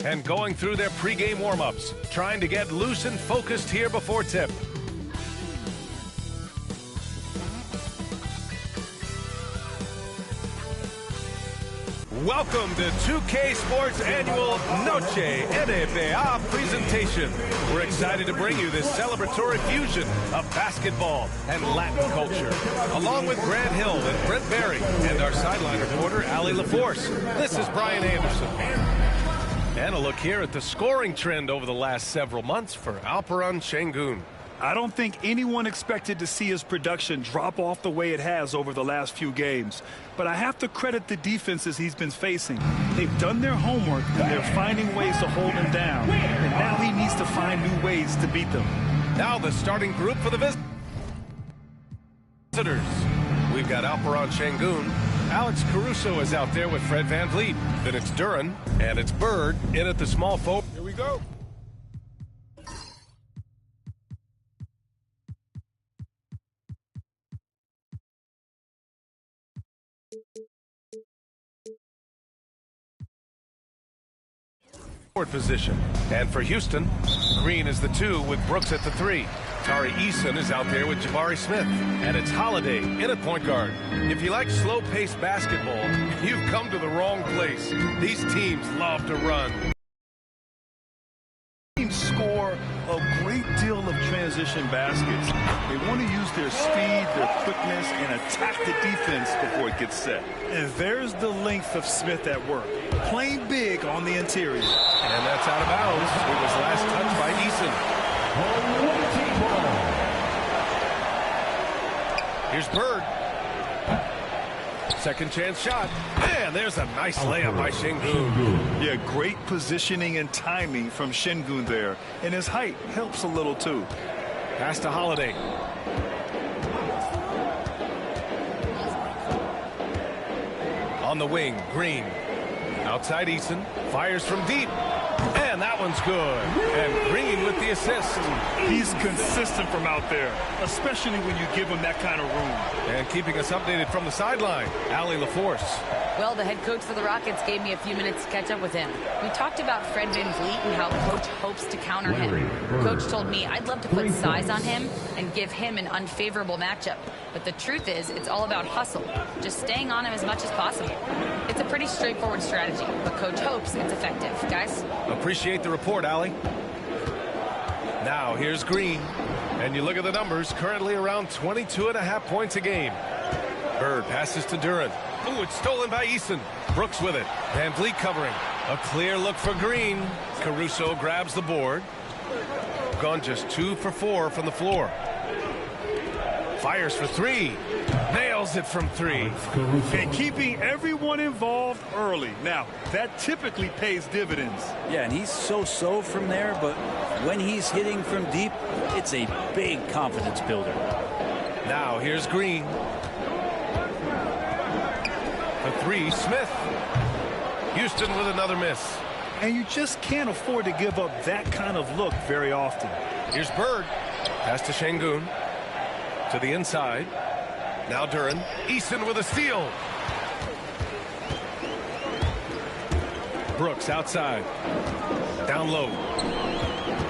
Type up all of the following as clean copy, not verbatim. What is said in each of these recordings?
and going through their pregame warm-ups, trying to get loose and focused here before tip. Welcome to 2K Sports' annual Noche NBA presentation. We're excited to bring you this celebratory fusion of basketball and Latin culture, along with Grant Hill and Brent Berry, and our sideline reporter, Allie LaForce. This is Brian Anderson. And a look here at the scoring trend over the last several months for Alphren Sengun. I don't think anyone expected to see his production drop off the way it has over the last few games. But I have to credit the defenses he's been facing. They've done their homework, and they're finding ways to hold him down. And now he needs to find new ways to beat them. Now the starting group for the visitors. We've got Alphren Sengun. Alex Caruso is out there with Fred VanVleet. Then it's Duren, and it's Bird in at the small forward. Here we go. Position. And for Houston, Green is the 2 with Brooks at the 3. Tari Eason is out there with Jabari Smith. And it's Holiday in at point guard. If you like slow-paced basketball, you've come to the wrong place. These teams love to run. Teams score a great deal of transition baskets. They want to use their speed, their quickness, and attack the defense before it gets set. And there's the length of Smith at work, playing big on the interior. And that's out of bounds. It was last touched by Eason. Here's Bird. Second chance shot. And there's a nice layup by Sengun. Yeah, great positioning and timing from Sengun there. And his height helps a little too. Pass to Holiday. On the wing, Green. Outside Eason. Fires from deep. And that one's good. And Green with the assist. He's consistent from out there, especially when you give him that kind of room. And keeping us updated from the sideline, Allie LaForce. Well, the head coach for the Rockets gave me a few minutes to catch up with him. We talked about Fred VanVleet and how Coach hopes to counter him. Coach told me I'd love to put size on him and give him an unfavorable matchup. But the truth is, it's all about hustle, just staying on him as much as possible. It's a pretty straightforward strategy, but Coach hopes it's effective. Guys? Appreciate the report, Allie. Now, here's Green. And you look at the numbers, currently around 22.5 points a game. Bird passes to Duren. Ooh, it's stolen by Eason. Brooks with it. VanVleet covering. A clear look for Green. Caruso grabs the board. Gone just 2 for 4 from the floor. Fires for 3. Nails it from 3. And keeping everyone involved early. Now, that typically pays dividends. Yeah, and he's so-so from there, but when he's hitting from deep, it's a big confidence builder. Now, here's Green. The 3, Smith. Houston with another miss. And you just can't afford to give up that kind of look very often. Here's Bird. Pass to Sengun. To the inside. Now Duren. Eason with a steal. Brooks outside. Down low.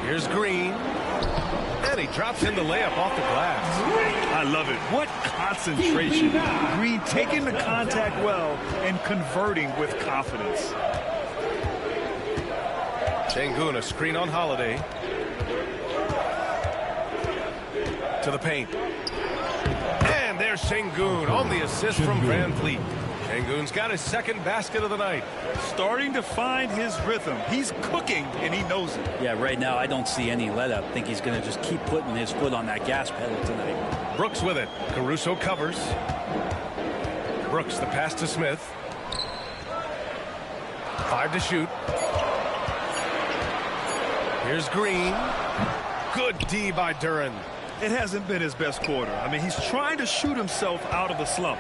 Here's Green. And he drops in the layup off the glass. I love it. What concentration. Green taking the contact well and converting with confidence. Sengun, a screen on Holiday. To the paint. And there's Sengun on the assist from VanVleet. Sengun's got his second basket of the night. Starting to find his rhythm. He's cooking, and he knows it. Yeah, right now I don't see any let-up. I think he's going to just keep putting his foot on that gas pedal tonight. Brooks with it. Caruso covers. Brooks, the pass to Smith. 5 to shoot. Here's Green. Good D by Duren. It hasn't been his best quarter. I mean, he's trying to shoot himself out of the slump.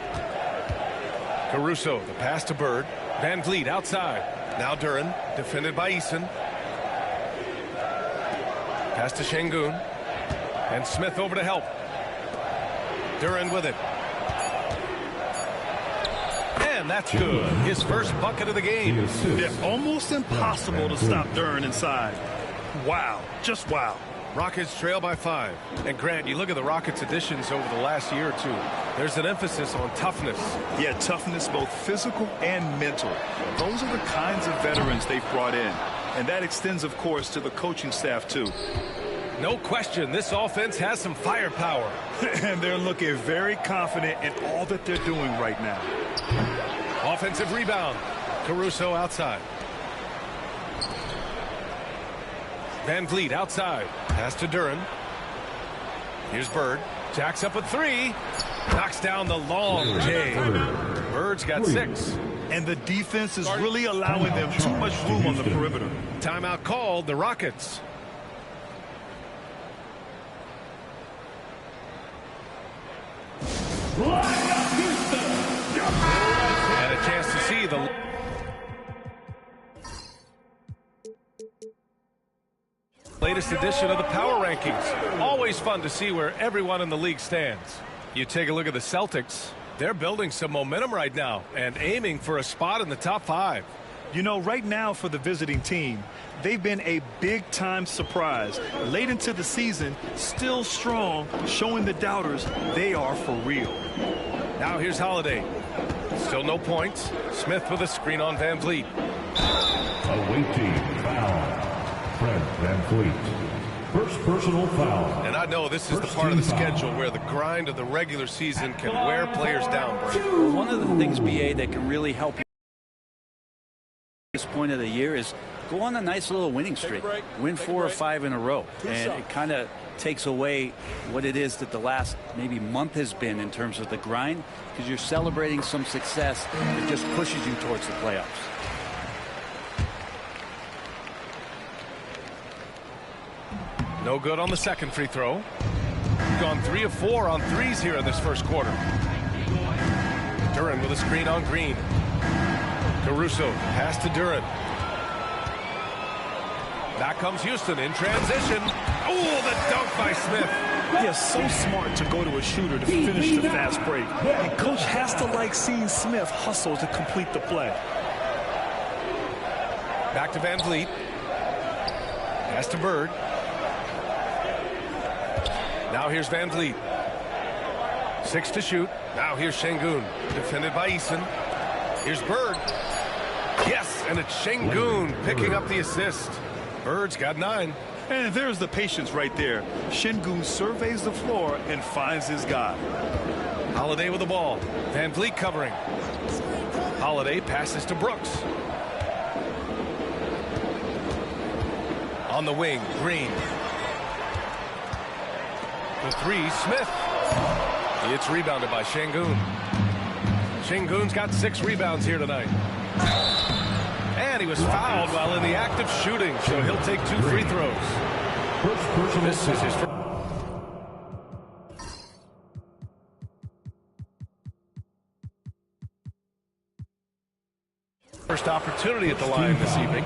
Caruso, the pass to Bird. VanVleet outside. Now Duren, defended by Eason. Pass to Sengun. And Smith over to help. Duren with it. And And that's good. His first bucket of the game. They're almost impossible to stop Duren inside. Wow. Just wow. Rockets trail by 5. And Grant, you look at the Rockets additions over the last year or two. There's an emphasis on toughness. Yeah, toughness, both physical and mental. Those are the kinds of veterans they've brought in. And that extends, of course, to the coaching staff, too. No question, this offense has some firepower. And they're looking very confident in all that they're doing right now. Offensive rebound. Caruso outside. Van Vliet outside. Pass to Duren. Here's Bird. Jacks up a 3. Knocks down the long J. Bird's got 6. And the defense is really allowing them too much room on the perimeter. Timeout called, the Rockets. And a chance to see the latest edition of the Power Rankings. Always fun to see where everyone in the league stands. You take a look at the Celtics. They're building some momentum right now and aiming for a spot in the top 5. You know, right now for the visiting team, they've been a big-time surprise. Late into the season, still strong, showing the doubters they are for real. Now here's Holiday. Still no points. Smith with a screen on Van Vliet. Awaiting foul. Fred Van Vliet. First personal foul. And I know this is the part of the schedule where the grind of the regular season can wear players down, Brent. One of the things, BA, that can really help you at this point of the year is go on a nice little winning streak. Win 4 or 5 in a row. And it kind of takes away what it is that the last maybe month has been in terms of the grind, because you're celebrating some success that just pushes you towards the playoffs. No good on the second free throw. Gone 3 of 4 on threes here in this first quarter. Duren with a screen on Green. Caruso pass to Duren. Back comes Houston in transition. Oh, the dunk by Smith. Yeah, so smart to go to a shooter to finish the fast break. And coach has to like seeing Smith hustle to complete the play. Back to Van Vliet. Pass to Bird. Now here's Van Vliet. 6 to shoot. Now here's Sengun. Defended by Eason. Here's Bird. Yes, and it's Sengun picking up the assist. Bird's got 9. And there's the patience right there. Sengun surveys the floor and finds his guy. Holiday with the ball. Van Vliet covering. Holiday passes to Brooks. On the wing, Green. The 3, Smith. It's rebounded by Sengun. Sengun's got 6 rebounds here tonight. And he was fouled while in the act of shooting, so he'll take 2 free throws. This is his first opportunity at the line this evening.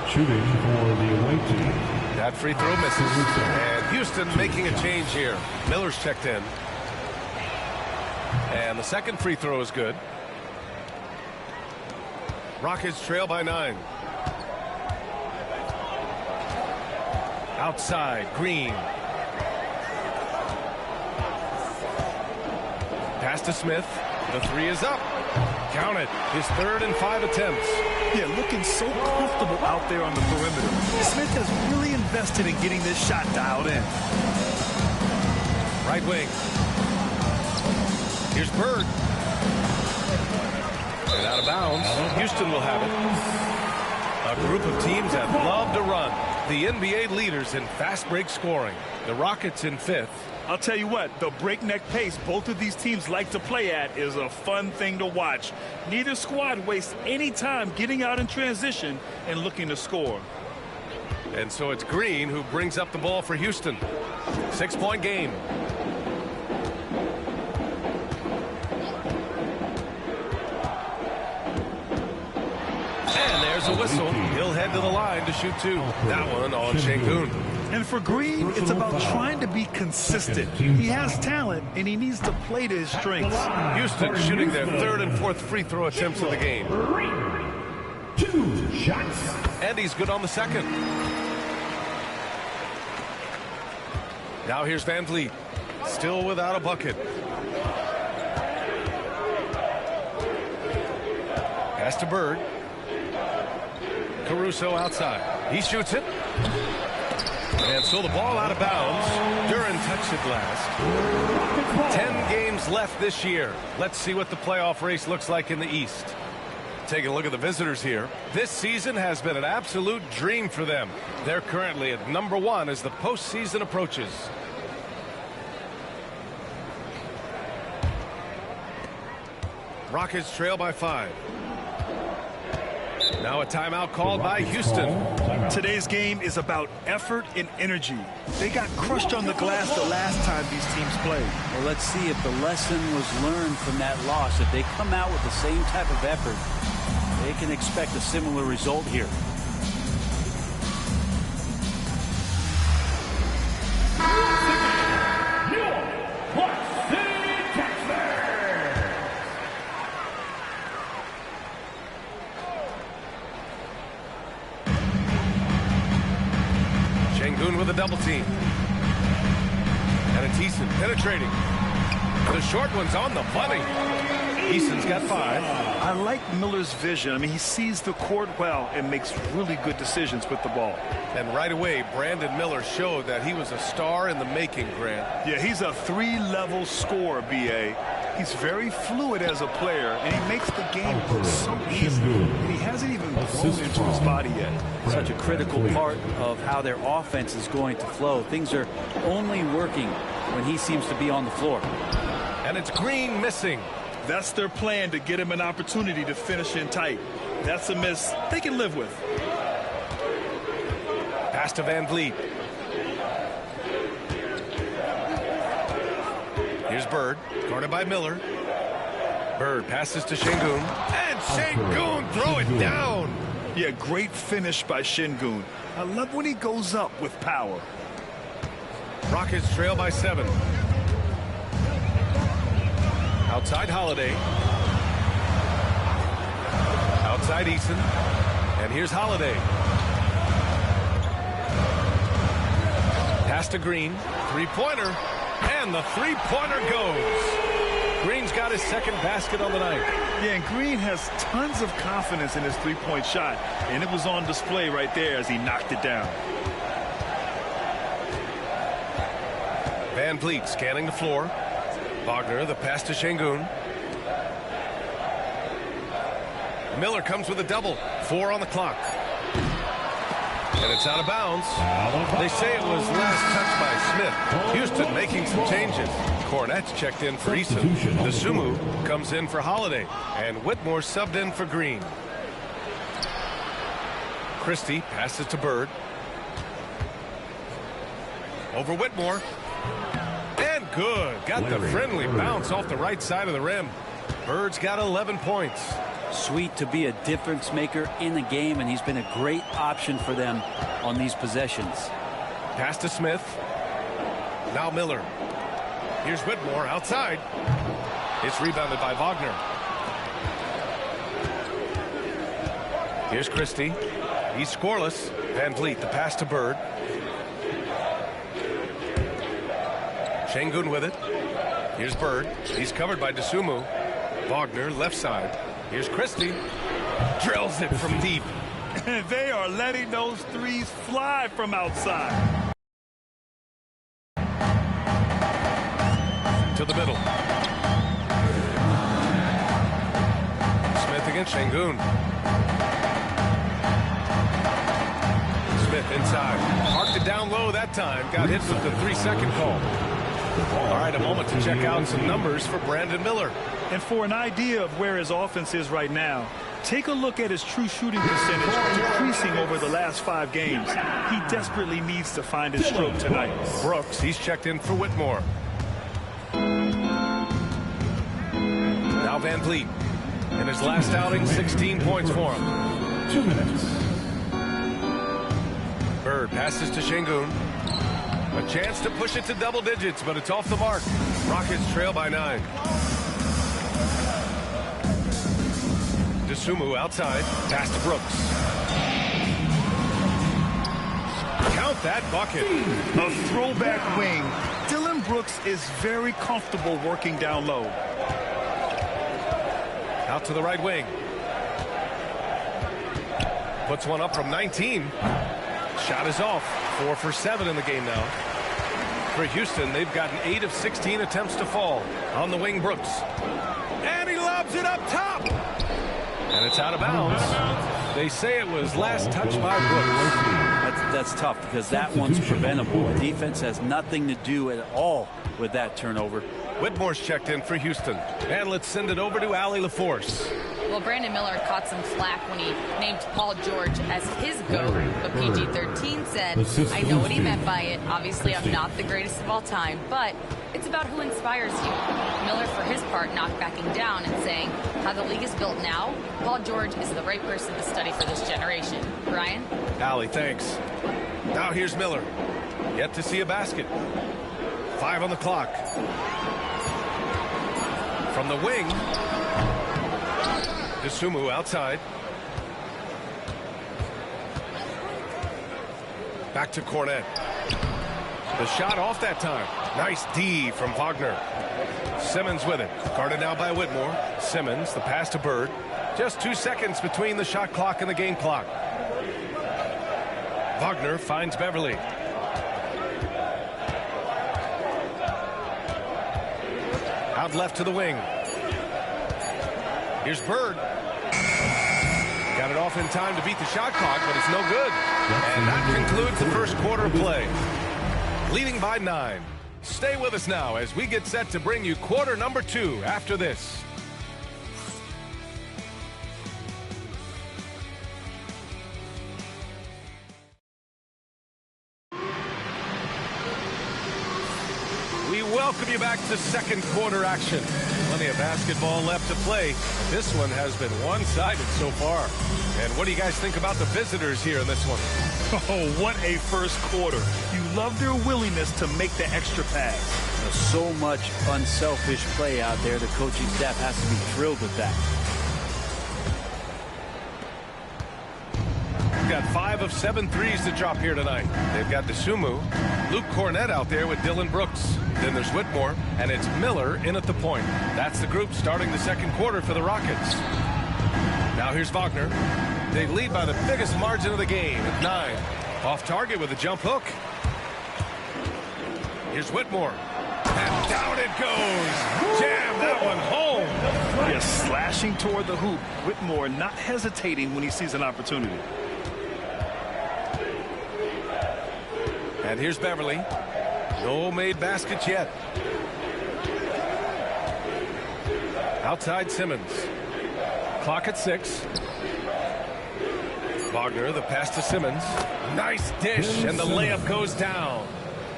Shooting for the away team. That free throw misses. And Houston making a change here. Miller's checked in. And the second free throw is good. Rockets trail by 9. Outside, Green. Pass to Smith. The 3 is up. Count it. His 3rd and 5 attempts. Yeah, looking so comfortable out there on the perimeter. Smith has really invested in getting this shot dialed in. Right wing. Here's Bird. And out of bounds. Houston will have it. A group of teams that love to run. The NBA leaders in fast break scoring. The Rockets in 5th. I'll tell you what, the breakneck pace both of these teams like to play at is a fun thing to watch. Neither squad wastes any time getting out in transition and looking to score. And so it's Green who brings up the ball for Houston. 6-point game. And there's a whistle. He'll head to the line to shoot 2. That one on Sengun. And for Green, it's about trying to be consistent. He has talent, and he needs to play to his strengths. Houston shooting their third and fourth free throw attempts of the game. 2 shots. And he's good on the second. Now here's Van Vliet, still without a bucket. Pass to Bird. Caruso outside. He shoots it. And so the ball out of bounds. Duran touched it last. 10 games left this year. Let's see what the playoff race looks like in the East. Taking a look at the visitors here. This season has been an absolute dream for them. They're currently at #1 as the postseason approaches. Rockets trail by 5. Now a timeout called by Houston. Today's game is about effort and energy. They got crushed on the glass the last time these teams played. Well, let's see if the lesson was learned from that loss. If they come out with the same type of effort, they can expect a similar result here. Sengun with a double team. And it's Eason penetrating. The short one's on the money. Eason's got 5. I like Miller's vision. I mean, he sees the court well and makes really good decisions with the ball. And right away, Brandon Miller showed that he was a star in the making, Grant. Yeah, he's a 3-level scorer, B.A. He's very fluid as a player, and he makes the game look so easy. And he hasn't even grown into his body yet. Such a critical part of how their offense is going to flow. Things are only working when he seems to be on the floor. And it's Green missing. That's their plan, to get him an opportunity to finish in tight. That's a miss they can live with. Pass to Van Vliet. Here's Bird, guarded by Miller. Bird passes to Sengun. And Sengun throw it down. Yeah, great finish by Sengun. I love when he goes up with power. Rockets trail by 7. Outside Holiday. Outside Eason. And here's Holiday. Pass to Green. Three-pointer. And the three-pointer goes. Green's got his second basket on the night. Yeah, and Green has tons of confidence in his three-point shot. And it was on display right there as he knocked it down. Van Vliet scanning the floor. Wagner, the pass to Sengun. Miller comes with a double. 4 on the clock. And it's out of bounds. They say it was last touched by Smith. Houston making some changes. Cornette's checked in for Eason. Dosunmu comes in for Holiday. And Whitmore subbed in for Green. Christie passes to Bird. Over Whitmore. And good. Got the friendly bounce off the right side of the rim. Bird's got 11 points. Sweet to be a difference maker in the game, and he's been a great option for them on these possessions. Pass to Smith. Now Miller. Here's Whitmore outside. It's rebounded by Wagner. Here's Christie. He's scoreless. Van Vliet, the pass to Bird. Sengun with it. Here's Bird. He's covered by Dosunmu. Wagner, left side. Here's Christie. Drills it from deep. And they are letting those threes fly from outside. To the middle. Smith against Sengun. Smith inside. Marked it down low that time. Got hit with the 3-second call. All right, a moment to check out some numbers for Brandon Miller. And for an idea of where his offense is right now, take a look at his true shooting percentage decreasing over the last 5 games. He desperately needs to find his stroke tonight. Brooks, he's checked in for Whitmore. Now Van Vliet. In his last outing, 16 points for him. 2 minutes. Bird passes to Sengun. A chance to push it to double digits, but it's off the mark. Rockets trail by 9. Dosunmu outside. Pass to Brooks. Count that bucket. A throwback wing. Dillon Brooks is very comfortable working down low. Out to the right wing. Puts one up from 19. Shot is off. 4 for 7 in the game now. For Houston, they've gotten 8 of 16 attempts to fall. On the wing, Brooks. And he lobs it up top. And it's out of bounds. They say it was last touched by Brooks. That's tough because that one's preventable. The defense has nothing to do at all with that turnover. Whitmore's checked in for Houston. And let's send it over to Allie LaForce. Well, Brandon Miller caught some flack when he named Paul George as his GOAT, but PG-13 said, I know what he meant by it. Obviously, I'm not the greatest of all time, but it's about who inspires you. Miller, for his part, knocked backing down and saying, how the league is built now, Paul George is the right person to study for this generation. Ryan? Allie, thanks. Now here's Miller. Yet to see a basket. 5 on the clock. From the wing, Dosunmu outside. Back to Cornet. The shot off that time. Nice D from Wagner. Simmons with it. Guarded now by Whitmore. Simmons, the pass to Bird. Just 2 seconds between the shot clock and the game clock. Wagner finds Beverly. Out left to the wing. Here's Bird. Got it off in time to beat the shot clock, but it's no good. And that concludes the first quarter of play. Leading by 9. Stay with us now as we get set to bring you quarter number 2 after this. Welcome you back to second quarter action. Plenty of basketball left to play. This one has been one-sided so far. And what do you guys think about the visitors here in this one? Oh, what a first quarter. You love their willingness to make the extra pass. There's so much unselfish play out there. The coaching staff has to be thrilled with that. We've got 5 of 7 threes to drop here tonight. They've got Dosunmu, Luke Cornet out there with Dillon Brooks. Then there's Whitmore, and it's Miller in at the point. That's the group starting the second quarter for the Rockets. Now here's Wagner. They lead by the biggest margin of the game at 9. Off target with a jump hook. Here's Whitmore. And down it goes. Jam that one home. Yes, slashing toward the hoop. Whitmore not hesitating when he sees an opportunity. And here's Beverly. No made baskets yet. Outside Simmons. Clock at 6. Wagner, the pass to Simmons. Nice dish, and the layup goes down.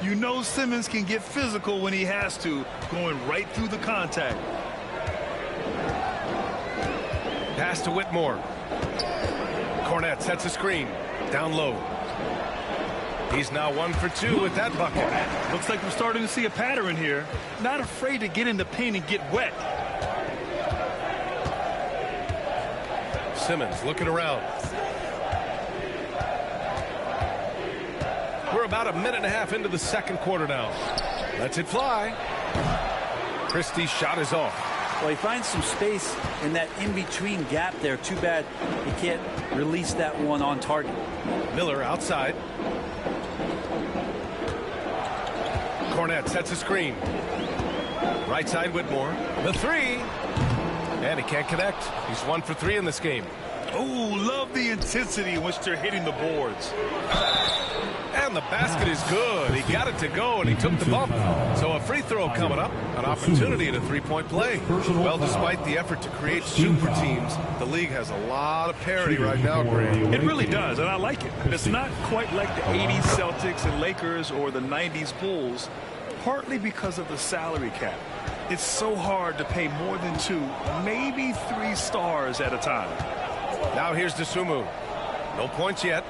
You know Simmons can get physical when he has to, going right through the contact. Pass to Whitmore. Cornet sets a screen. Down low. He's now 1 for 2 with that bucket. Looks like we're starting to see a pattern here. Not afraid to get in the paint and get wet. Simmons looking around. We're about a minute and a half into the second quarter now. Lets it fly. Christie's shot is off. Well, he finds some space in that in-between gap there. Too bad he can't release that one on target. Miller outside. Cornet sets a screen. Right side Whitmore. The 3. And he can't connect. He's 1 for 3 in this game. Oh, love the intensity in which they're hitting the boards. And the basket is good. He got it to go, and he took the bump. So a free throw coming up. An opportunity at a three-point play. Well, despite the effort to create super teams, the league has a lot of parity right now, Greg. It really does, and I like it. It's not quite like the 80s Celtics and Lakers or the 90s Bulls, partly because of the salary cap. It's so hard to pay more than 2, maybe 3 stars at a time. Now here's Dosunmu. No points yet.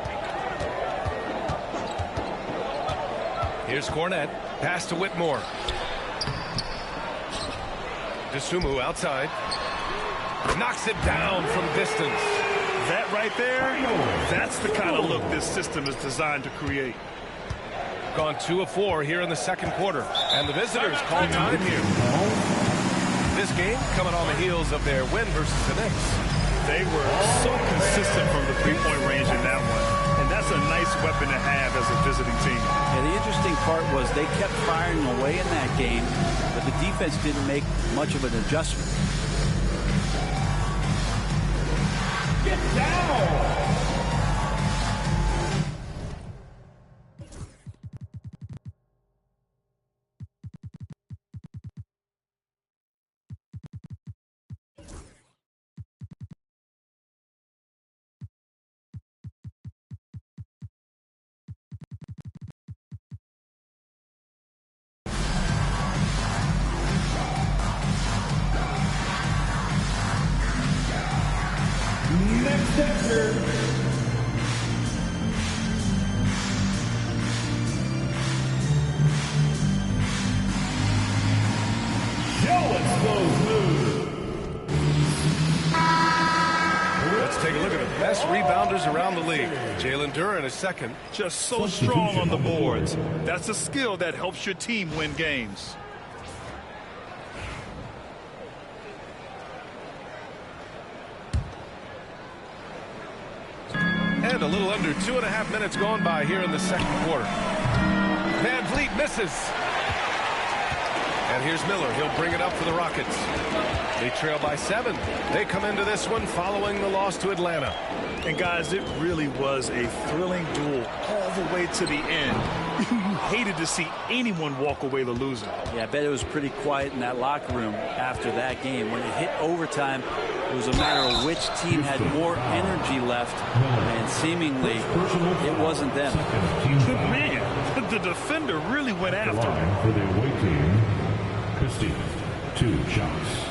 Here's Cornette. Pass to Whitmore. Dosunmu outside. Knocks it down from distance. That right there, that's the kind of look this system is designed to create. Gone 2 of 4 here in the second quarter. And the visitors call time here. This game coming on the heels of their win versus the Knicks. They were so consistent from the three-point range in that one. And that's a nice weapon to have as a visiting team. Yeah, the interesting part was they kept firing away in that game, but the defense didn't make much of an adjustment. Get down! Next sector. Let's take a look at the best rebounders around the league. Jalen Duren is second. Just so strong on the boards. That's a skill that helps your team win games. And a little under 2.5 minutes gone by here in the second quarter. Van Vliet misses. And here's Miller. He'll bring it up for the Rockets. They trail by 7. They come into this one following the loss to Atlanta. And guys, it really was a thrilling duel all the way to the end. You hated to see anyone walk away the loser. Yeah, I bet it was pretty quiet in that locker room after that game. When it hit overtime, it was a matter of which team had more energy left, and seemingly it wasn't them. Man, the defender really went after him. For the away team, Christie, 2 shots.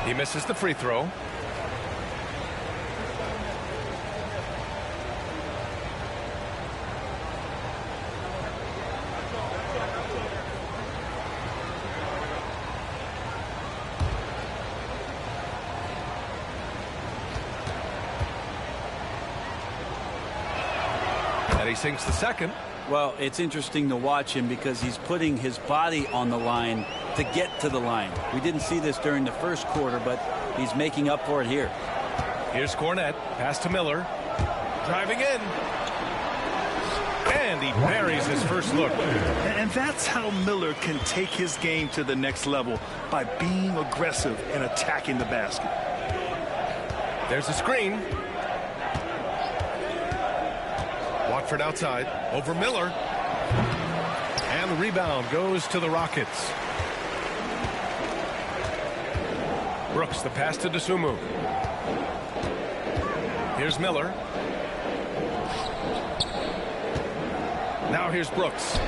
He misses the free throw. And he sinks the second. Well, it's interesting to watch him because he's putting his body on the line to get to the line. We didn't see this during the first quarter, but he's making up for it here. Here's Cornette. Pass to Miller. Driving in. And he buries his first look. And that's how Miller can take his game to the next level, by being aggressive and attacking the basket. There's a screen. Watford outside. Over Miller. And the rebound goes to the Rockets. Brooks, the pass to Dosunmu. Here's Miller. Now here's Brooks.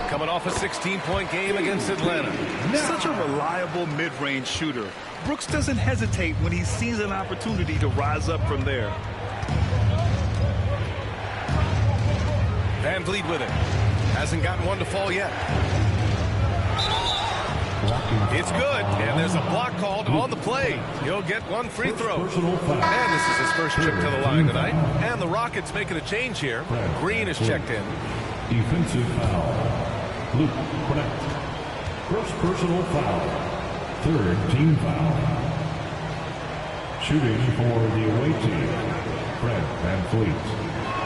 Coming off a 16-point game against Atlanta. Such a reliable mid-range shooter. Brooks doesn't hesitate when he sees an opportunity to rise up from there. Van Vliet with it. Hasn't gotten one to fall yet. It's good, and there's a block called on the play. He'll get one free throw. And this is his first trip to the line tonight. And the Rockets making a change here. Green is checked in. Defensive foul. Luke Cornette. First personal foul. 3rd team foul. Shooting for the away team, Fred VanVleet.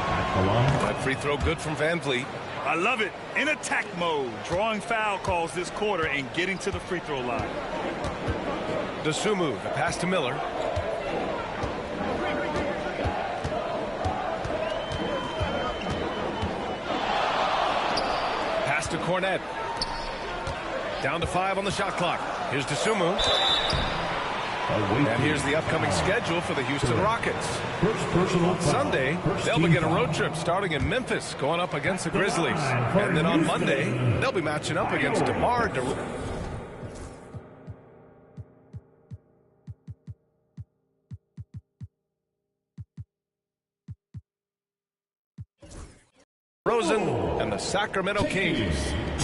At the line. That free throw good from Van Vliet. I love it. In attack mode, drawing foul calls this quarter and getting to the free throw line. Dosunmu, the pass to Miller. Pass to Cornette. Down to 5 on the shot clock. Here's Dosunmu. And here's the upcoming schedule for the Houston Rockets. On Sunday, they'll begin a road trip starting in Memphis, going up against the Grizzlies. And then on Monday, they'll be matching up against DeMar DeRozan and the Sacramento Kings.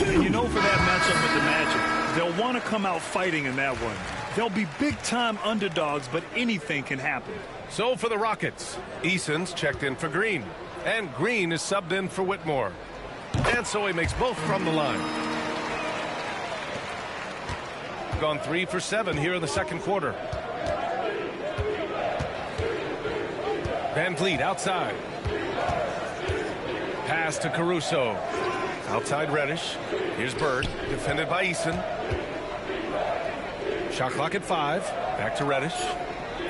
And you know, for that matchup with the Magic, they'll want to come out fighting in that one. They'll be big-time underdogs, but anything can happen. So for the Rockets, Eason's checked in for Green. And Green is subbed in for Whitmore. And so he makes both from the line. Gone 3 for 7 here in the second quarter. Van Vliet outside. Pass to Caruso. Outside Reddish. Here's Bird, defended by Eason. Shot clock at 5. Back to Reddish.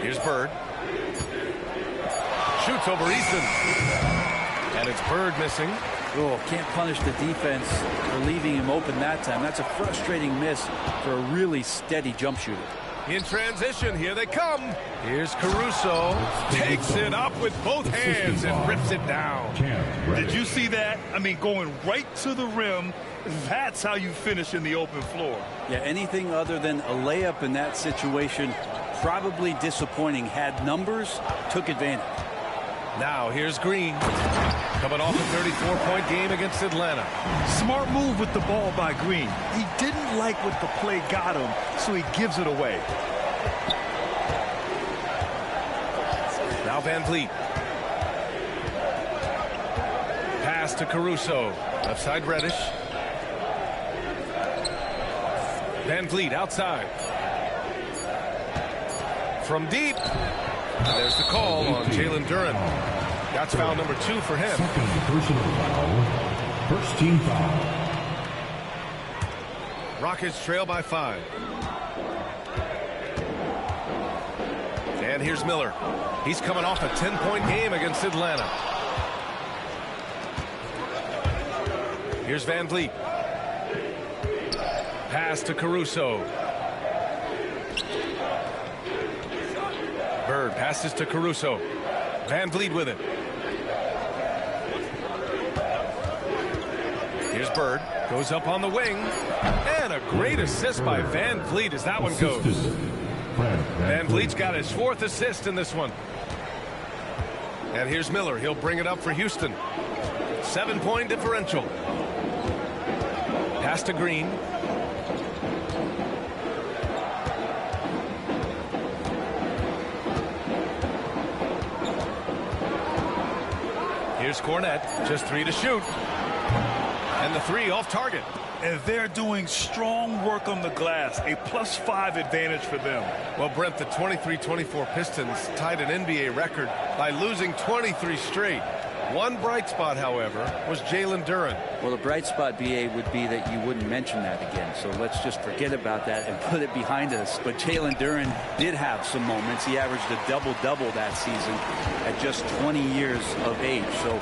Here's Bird. Shoots over Eason. And it's Bird missing. Oh, can't punish the defense for leaving him open that time. That's a frustrating miss for a really steady jump shooter. In transition, here they come. Here's Caruso. Takes it up with both hands and rips it down. Did you see that? I mean, going right to the rim. That's how you finish in the open floor. Yeah, anything other than a layup in that situation, probably disappointing. Had numbers, took advantage. Now here's Green. Coming off a 34-point game against Atlanta. Smart move with the ball by Green. He didn't like what the play got him, so he gives it away. Now Van Vliet. Pass to Caruso. Left side Reddish. Van Vliet outside. From deep. And there's the call on Jalen Duren. That's foul number 2 for him. Second personal foul. First team foul. Rockets trail by 5. And here's Miller. He's coming off a 10-point game against Atlanta. Here's Van Vliet. Pass to Caruso. Bird passes to Caruso. Van Vliet with it. Here's Bird. Goes up on the wing. And a great assist by Van Vliet as that one goes. Van Vliet's got his 4th assist in this one. And here's Miller. He'll bring it up for Houston. 7-point differential. Pass to Green. Here's Cornette, just 3 to shoot. And the 3 off target. And they're doing strong work on the glass, a +5 advantage for them. Well, Brent, the 23-24 Pistons tied an NBA record by losing 23 straight. One bright spot, however, was Jalen Duren. Well, the bright spot, BA, would be that you wouldn't mention that again. So let's just forget about that and put it behind us. But Jalen Duren did have some moments. He averaged a double-double that season at just 20 years of age. So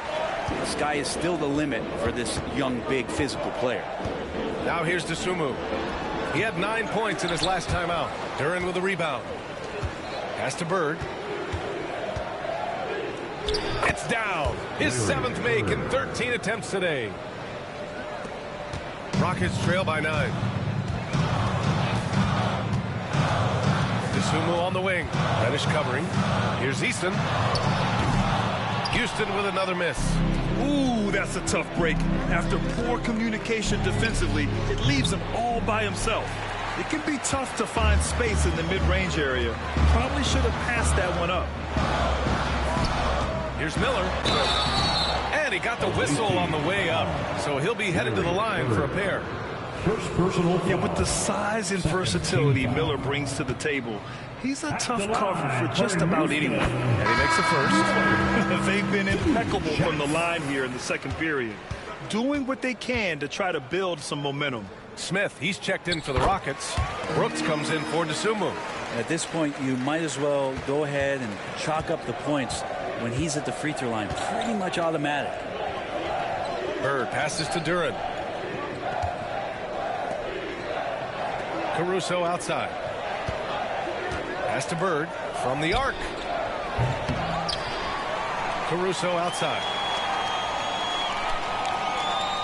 the sky is still the limit for this young, big, physical player. Now here's Dosunmu. He had 9 points in his last time out. Duren with a rebound. Pass to Bird. It's down. His 7th make in 13 attempts today. Rockets trail by 9. Dosunmu on the wing. Reddish covering. Here's Easton. Houston with another miss. Ooh, that's a tough break. After poor communication defensively, it leaves him all by himself. It can be tough to find space in the mid-range area. Probably should have passed that one up. Here's Miller. And he got the whistle on the way up. So he'll be headed to the line for a pair. First personal foul. Yeah, with the size and versatility Miller brings to the table, he's a tough cover for just about anyone. And he makes the first. They've been impeccable from the line here in the second period, doing what they can to try to build some momentum. Smith, he's checked in for the Rockets. Brooks comes in for Dosunmu. At this point, you might as well go ahead and chalk up the points when he's at the free throw line. Pretty much automatic. Bird passes to Duren. Caruso outside. Pass to Bird from the arc. Caruso outside.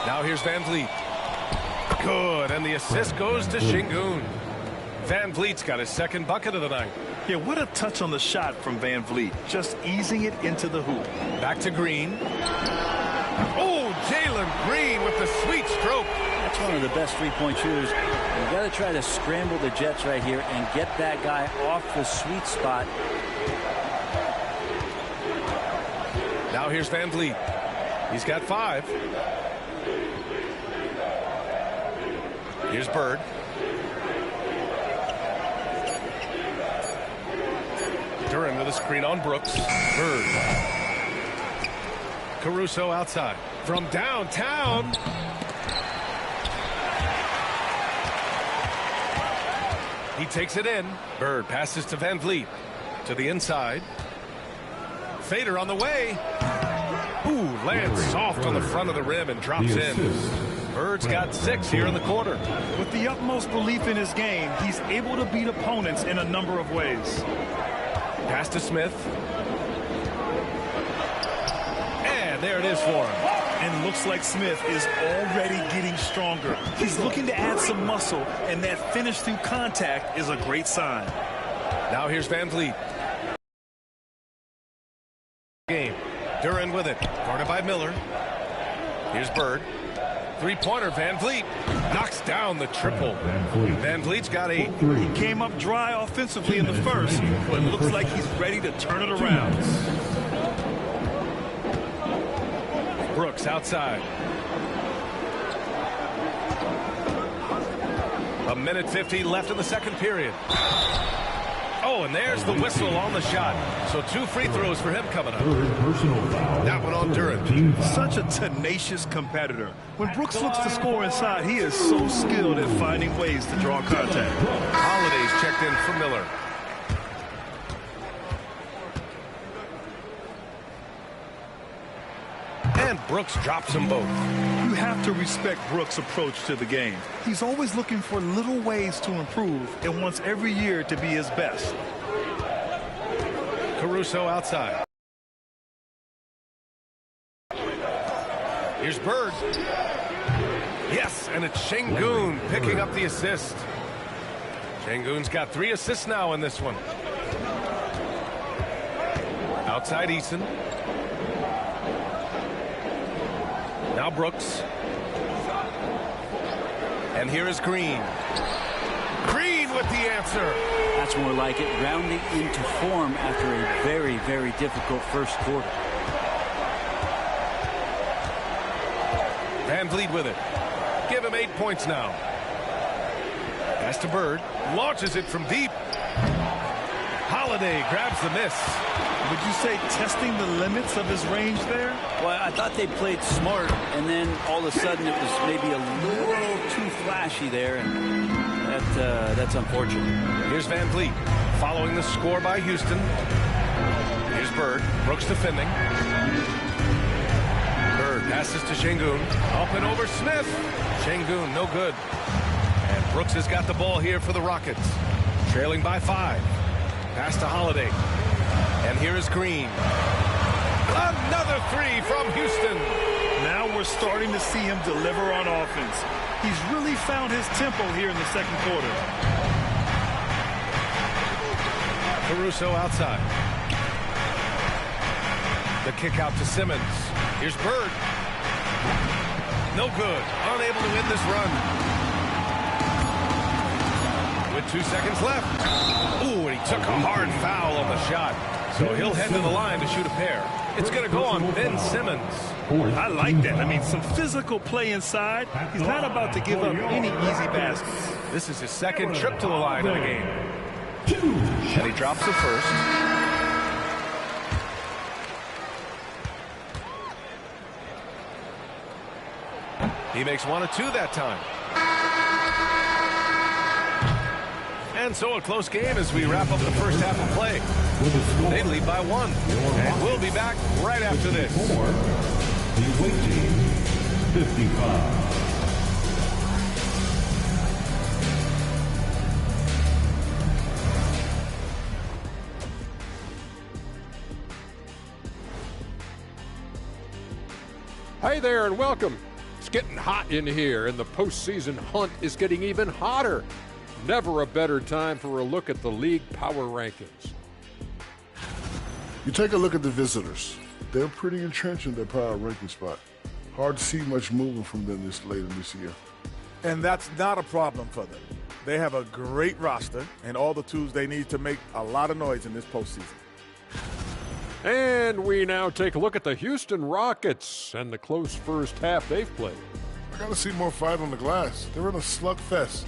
Now here's Van Vliet. Good, and the assist goes to Sengun. Van Vliet's got his second bucket of the night. Yeah, what a touch on the shot from Van Vliet. Just easing it into the hoop. Back to Green. Oh, Jalen Green with the sweet stroke. That's one of the best three-point shooters. You've got to try to scramble the Jets right here and get that guy off the sweet spot. Now here's Van Vliet. He's got 5. Here's Bird. Duran with a screen on Brooks. Bird. Caruso outside. From downtown. He takes it in. Bird passes to Van Vliet. To the inside. Fader on the way. Ooh, lands soft on the front of the rim and drops in. Bird's got 6 here in the quarter. With the utmost belief in his game, he's able to beat opponents in a number of ways. Pass to Smith. And there it is for him. And looks like Smith is already getting stronger. He's looking to add some muscle, and that finish through contact is a great sign. Now here's Van Vliet. Game. Duran with it. Guarded by Miller. Here's Bird. Three-pointer, Van Vliet. Knocks down the triple. Van Vliet's got 8. He came up dry offensively in the first, but it looks like he's ready to turn it around. Brooks outside. A minute 50 left in the second period. Oh, and there's the whistle on the shot. So 2 free throws for him coming up. That one on Duran. Such a tenacious competitor. When Brooks looks to score inside, he is so skilled at finding ways to draw contact. Holiday's checked in for Miller. And Brooks drops them both. You have to respect Brooks' approach to the game. He's always looking for little ways to improve and wants every year to be his best. Caruso outside. Here's Bird. Yes, and it's Sengun picking up the assist. Sengun's got 3 assists now in this one. Outside Eason. Now Brooks. And here is Green. Green with the answer. That's more like it. Rounding into form after a very, very difficult first quarter. Van Vliet with it. Give him 8 points now. Pass to Bird. Launches it from deep. Holiday grabs the miss. Would you say testing the limits of his range there? Well, I thought they played smart, and then all of a sudden it was maybe a little too flashy there, and that's unfortunate. Here's Van Vliet following the score by Houston. Here's Bird. Brooks defending. Bird passes to Sengun. Up and over Smith. Sengun, no good. And Brooks has got the ball here for the Rockets. Trailing by 5. Pass to Holiday. And here is Green. Another 3 from Houston. Now we're starting to see him deliver on offense. He's really found his tempo here in the second quarter. Caruso outside. The kick out to Simmons. Here's Bird. No good. Unable to win this run. With 2 seconds left. Ooh, and he took a hard foul on the shot. So he'll head to the line to shoot a pair. It's going to go on Ben Simmons. I like that. I mean, some physical play inside. He's not about to give up any easy baskets. This is his second trip to the line in the game. And he drops the first. He makes 1 of 2 that time. And so a close game as we wrap up the first half of play. They lead by 1. And we'll be back right after this. The away team, 55. Hey there and welcome. It's getting hot in here and the postseason hunt is getting even hotter. Never a better time for a look at the league power rankings. You take a look at the visitors. They're pretty entrenched in their power ranking spot. Hard to see much movement from them this late in this year. And that's not a problem for them. They have a great roster and all the tools they need to make a lot of noise in this postseason. And we now take a look at the Houston Rockets and the close first half they've played. I gotta see more fight on the glass. They're in a slugfest.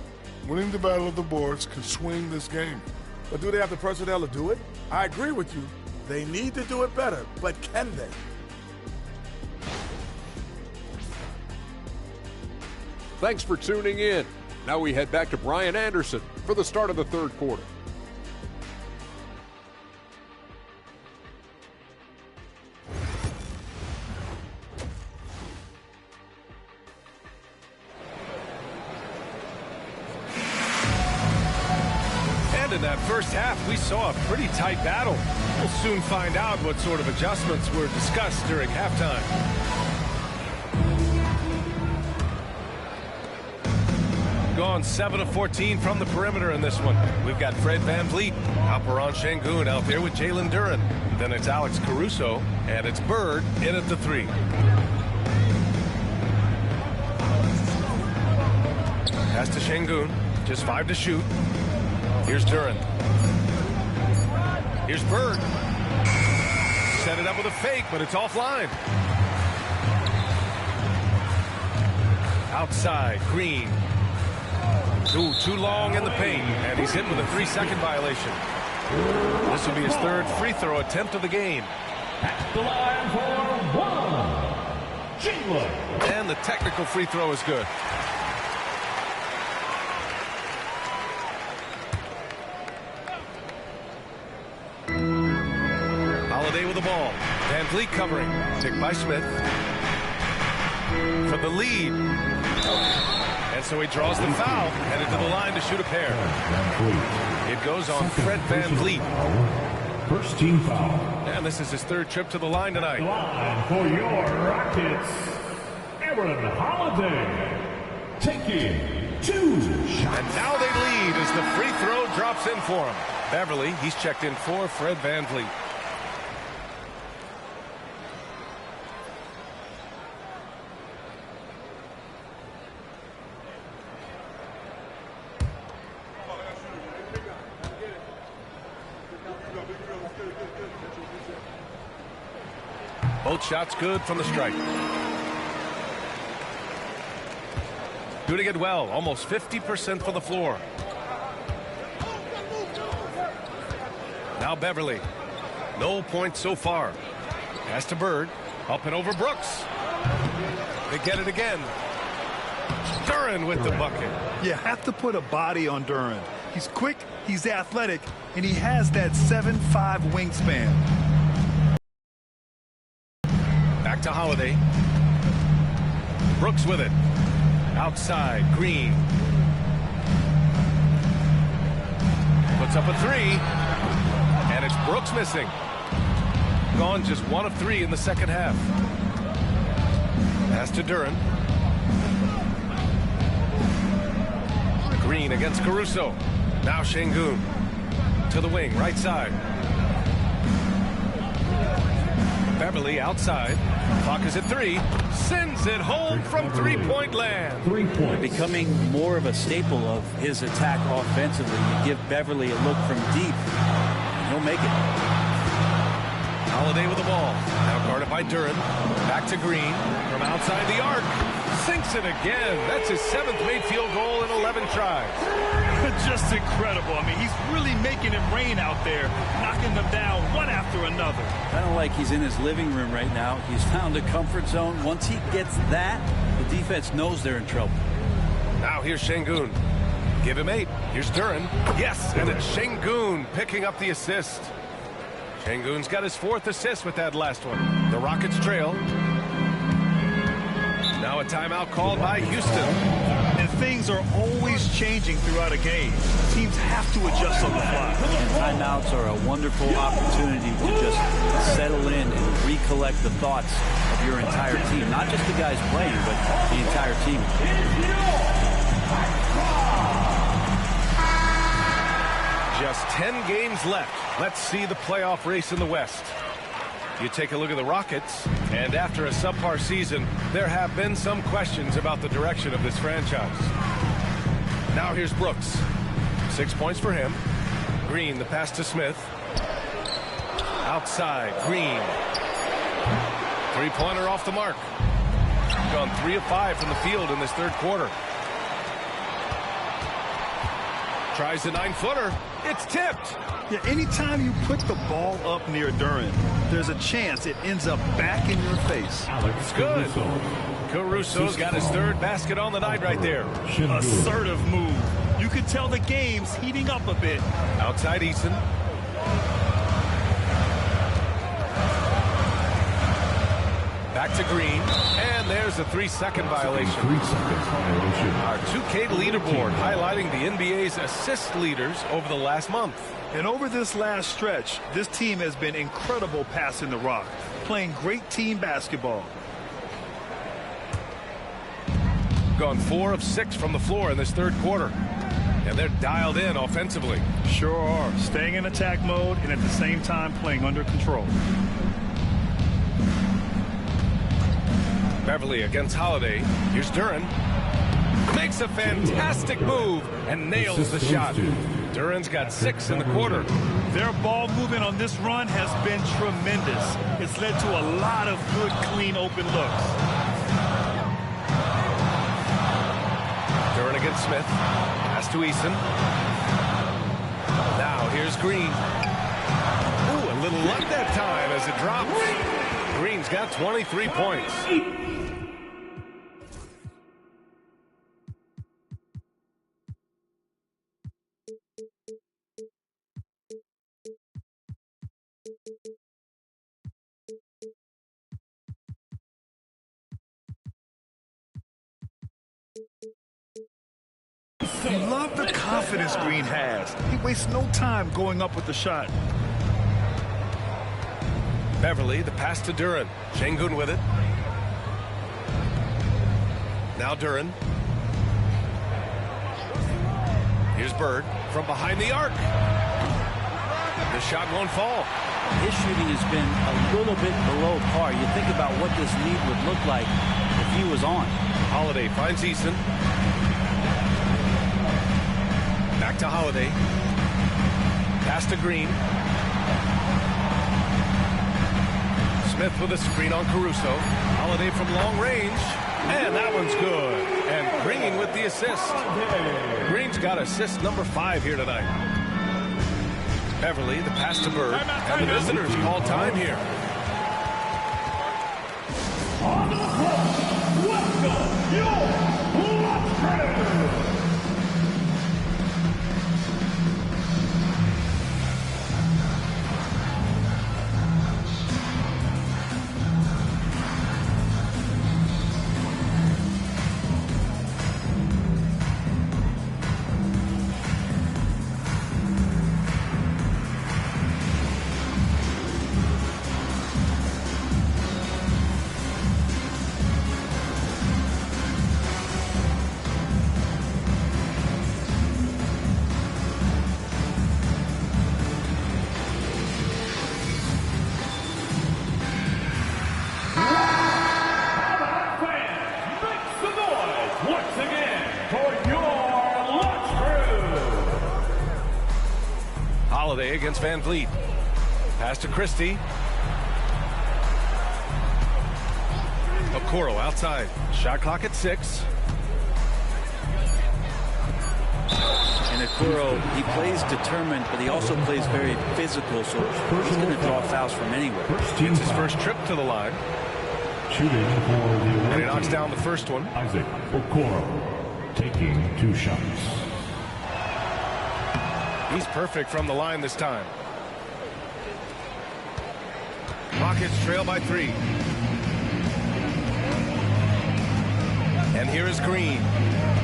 Winning the battle of the boards can swing this game. But do they have the personnel to do it? I agree with you. They need to do it better, but can they? Thanks for tuning in. Now we head back to Brian Anderson for the start of the third quarter. In that first half, we saw a pretty tight battle. We'll soon find out what sort of adjustments were discussed during halftime. Gone 7 of 14 from the perimeter in this one. We've got Fred VanVleet, Alphren Sengun out there with Jalen Duren. Then it's Alex Caruso, and it's Bird in at the 3. Pass to Sengun, just 5 to shoot. Here's Duren. Here's Bird. Set it up with a fake, but it's offline. Outside, Green. Ooh, too long in the paint, and he's hit with a 3-second violation. This will be his third free throw attempt of the game. At the line for one, Jalen. And the technical free throw is good. With the ball. VanVleet covering. Picked by Smith. For the lead. And so he draws the foul. Headed to the line to shoot a pair. It goes on Fred VanVleet. First team foul. And this is his third trip to the line tonight. Line for your Rockets, Aaron Holiday. Taking 2 shots. And now they lead as the free throw drops in for him. Beverly, he's checked in for Fred VanVleet. Both shots good from the stripe. Doing it well, almost 50% from the floor. Now Beverly. No points so far. Pass to Bird. Up and over Brooks. They get it again. Duren with the bucket. You have to put a body on Duren. He's quick, he's athletic, and he has that 7'5" wingspan. Back to Holiday. Brooks with it. Outside, Green. Puts up a 3. And it's Brooks missing. Gone just 1 of 3 in the second half. Pass to Duren. Green against Caruso. Now Sengun. To the wing, right side. Beverly outside. Clock is at 3. Sends it home from three-point land. 3 points. Becoming more of a staple of his attack offensively. You give Beverly a look from deep, and he'll make it. Holiday with the ball. Now guarded by Duren. Back to Green. From outside the arc. Sinks it again. That's his 7th made field goal in 11 tries. Just incredible. I mean, he's really making it rain out there, knocking them down one after another. Kind of like he's in his living room right now. He's found a comfort zone. Once he gets that, the defense knows they're in trouble. Now here's Sengun. Give him 8. Here's Duren. Yes, and it's Sengun picking up the assist. Sengun's got his 4th assist with that last one. The Rockets trail. Now a timeout called by Houston. And things are always changing throughout a game. Teams have to adjust on the fly. And timeouts are a wonderful opportunity to just settle in and recollect the thoughts of your entire team. Not just the guys playing, but the entire team. Just 10 games left. Let's see the playoff race in the West. You take a look at the Rockets, and after a subpar season, there have been some questions about the direction of this franchise. Now here's Brooks. 6 points for him. Green, the pass to Smith. Outside, Green. Three-pointer off the mark. Gone 3 of 5 from the field in this third quarter. Tries the 9-footer. It's tipped. Yeah, anytime you put the ball up near Duren, there's a chance it ends up back in your face. It's good. Caruso's got his third basket on the night right there. Assertive move. You could tell the game's heating up a bit. Outside Eason. Back to Green. And there's a 3-second violation. 3 seconds violation. Our 2K leaderboard highlighting the NBA's assist leaders over the last month. And over this last stretch, this team has been incredible passing the rock, playing great team basketball. Gone 4 of 6 from the floor in this third quarter. And they're dialed in offensively. Sure are. Staying in attack mode and at the same time playing under control. Beverly against Holiday. Here's Duren. Makes a fantastic move and nails the shot. Duren's got 6 in the quarter. Their ball movement on this run has been tremendous. It's led to a lot of good, clean, open looks. Duren against Smith. Pass to Eason. Now here's Green. Ooh, a little luck that time as it drops. Green's got 23 points. You love the confidence Green has. He wastes no time going up with the shot. Beverly, the pass to Duren. Sengun with it. Now Duren. Here's Bird from behind the arc. The shot won't fall. His shooting has been a little bit below par. You think about what this lead would look like if he was on. Holiday finds Eason. Back to Holiday. Pass to Green. Smith with a screen on Caruso. Holiday from long range. And that one's good. And Green with the assist. Green's got assist number 5 here tonight. Beverly, the pass to Bird. And the visitors call time here. On the court, welcome your Watch. Against Van Vliet. Pass to Christie. Okoro outside. Shot clock at 6. And Okoro, he plays determined, but he also plays very physical, so he's going to draw fouls from anywhere. It's his first trip to the line. Shooting for the And he knocks down the first one. Isaac Okoro taking 2 shots. He's perfect from the line this time. Rockets trail by 3. And here is Green.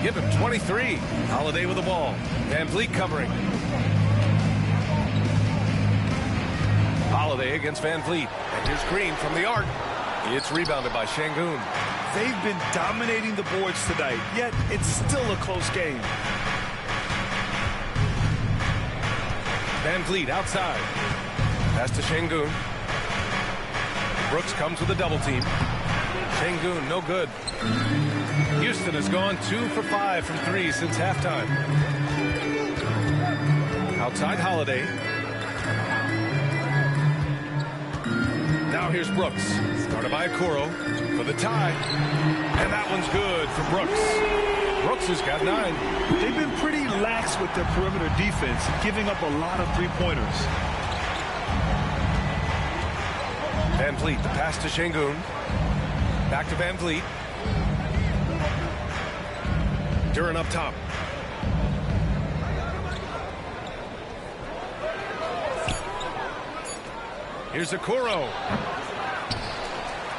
Give him 23. Holiday with the ball. Van Vliet covering. Holiday against Van Vliet. And here's Green from the arc. It's rebounded by Sengun. They've been dominating the boards tonight, yet it's still a close game. Van Vliet outside. Pass to Sengun. Brooks comes with a double team. Sengun, no good. Houston has gone 2 for 5 from 3 since halftime. Outside Holiday. Now here's Brooks. Started by Okoro for the tie. And that one's good for Brooks. Brooks has got 9. They've been pretty lax with their perimeter defense, giving up a lot of three-pointers. Van Vliet, the pass to Sengun. Back to Van Vliet. Duren up top. Here's Okoro.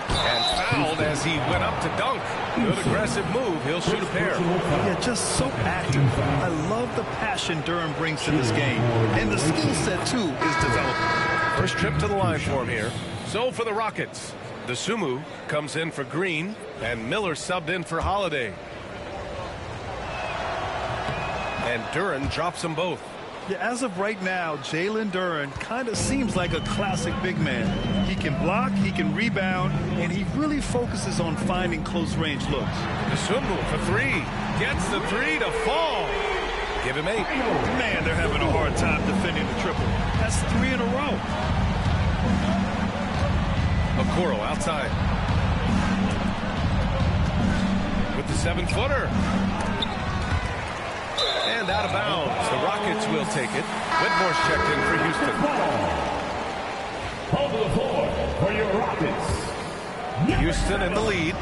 And fouled as he went up to dunk. Good aggressive move. He'll shoot a pair. Yeah, just so active. I love the passion Duren brings to this game. And the skill set, too, is developing. First trip to the line for him here. So for the Rockets, Dosunmu comes in for Green, and Miller subbed in for Holiday. And Duren drops them both. Yeah, as of right now, Jalen Duren kind of seems like a classic big man. He can block, he can rebound, and he really focuses on finding close-range looks. Dosunmu for 3. Gets the 3 to fall. Give him 8. Man, they're having a hard time defending the triple. That's 3 in a row. Okoro outside. With the 7-footer. And out of bounds. The Rockets will take it. Whitmore's checked in for Houston. Over the floor for your Rockets. Houston in the lead.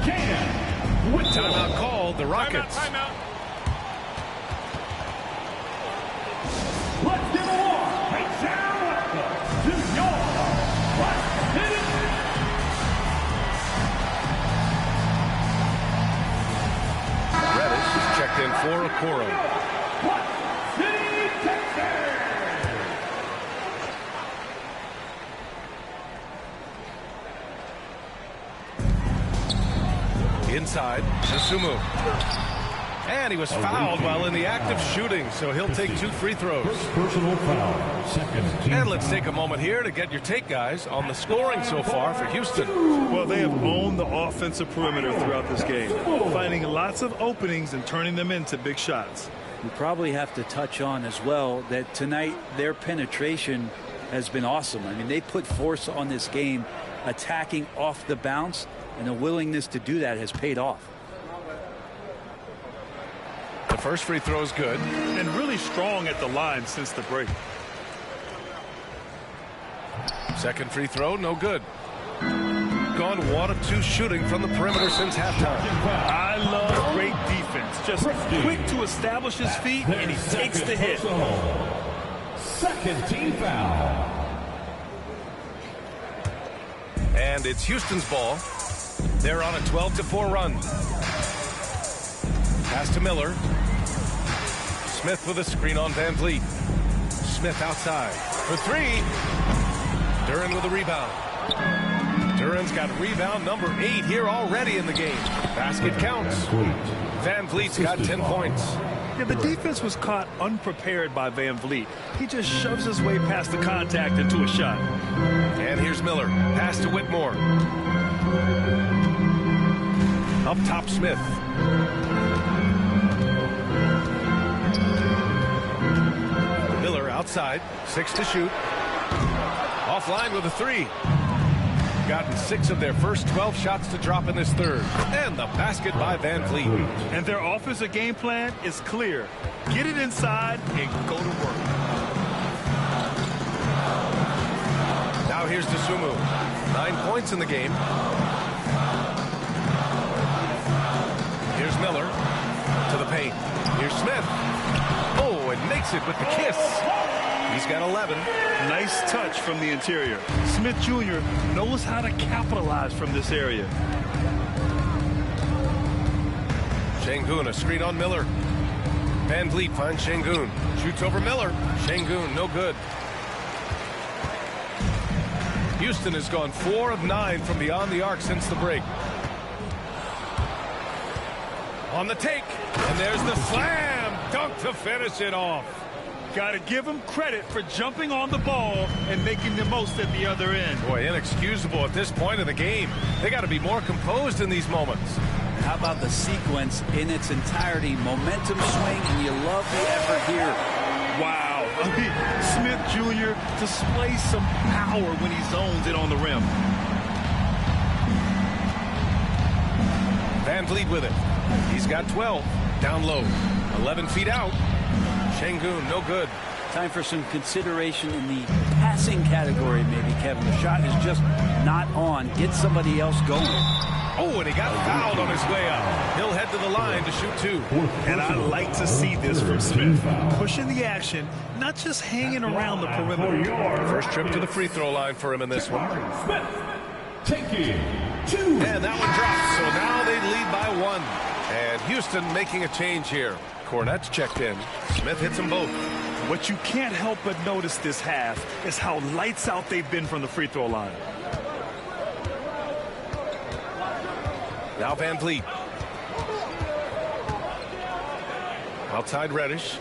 Timeout called. The Rockets. Timeout. Let's give a warm welcome to your Reddish is checked in for Okoro. Inside, Dosunmu. And he was fouled while in the act of shooting, so he'll take 2 free throws. Personal foul. Second team. And let's take a moment here to get your take, guys, on the scoring so far for Houston. Well, they have owned the offensive perimeter throughout this game, finding lots of openings and turning them into big shots. We probably have to touch on as well that tonight their penetration has been awesome. I mean, they put force on this game, attacking off the bounce, and the willingness to do that has paid off. The first free throw is good. And really strong at the line since the break. Second free throw, no good. Gone 1 of 2 shooting from the perimeter since halftime. I love great defense. Just quick to establish his feet, and he takes the hit. Second team foul. And it's Houston's ball. They're on a 12-4 run. Pass to Miller. Smith with a screen on Van Vliet. Smith outside for 3. Duren with a rebound. Duren's got rebound number 8 here already in the game. Basket counts. Van Vliet's got 10 points. Yeah, the defense was caught unprepared by Van Vliet. He just shoves his way past the contact into a shot. And here's Miller. Pass to Whitmore. Up top, Smith. Miller outside. 6 to shoot. Offline with a 3. Gotten 6 of their first 12 shots to drop in this third. And the basket by Van Vliet. And their offensive game plan is clear. Get it inside and go to work. Now here's Dosunmu. 9 points in the game. Here's Miller to the paint. Here's Smith. Oh, and makes it with the kiss. He's got 11. Nice touch from the interior. Smith Jr. knows how to capitalize from this area. Sengun, a screen on Miller. Van Vliet finds Sengun. Shoots over Miller. Sengun, no good. Houston has gone 4 of 9 from beyond the arc since the break. On the take, and there's the slam dunk to finish it off. Got to give him credit for jumping on the ball and making the most at the other end. Boy, inexcusable at this point of the game. They got to be more composed in these moments. How about the sequence in its entirety? Momentum swing, and you love the effort here. Wow. I mean, Smith Jr. displays some power when he zones it on the rim. Van Vliet with it. He's got 12. Down low. 11 feet out. Sengun, no good. Time for some consideration in the passing category, maybe, Kevin. The shot is just not on. Get somebody else going. Oh, and he got fouled on his way up. He'll head to the line to shoot 2. And I like to see this from Smith. Pushing the action, not just hanging around the perimeter. First trip to the free throw line for him in this one. Smith taking 2. And that one drops, so now they lead by 1. And Houston making a change here. Cornette's checked in. Smith hits them both. What you can't help but notice this half is how lights out they've been from the free throw line. Now Van Vliet. Outside Reddish.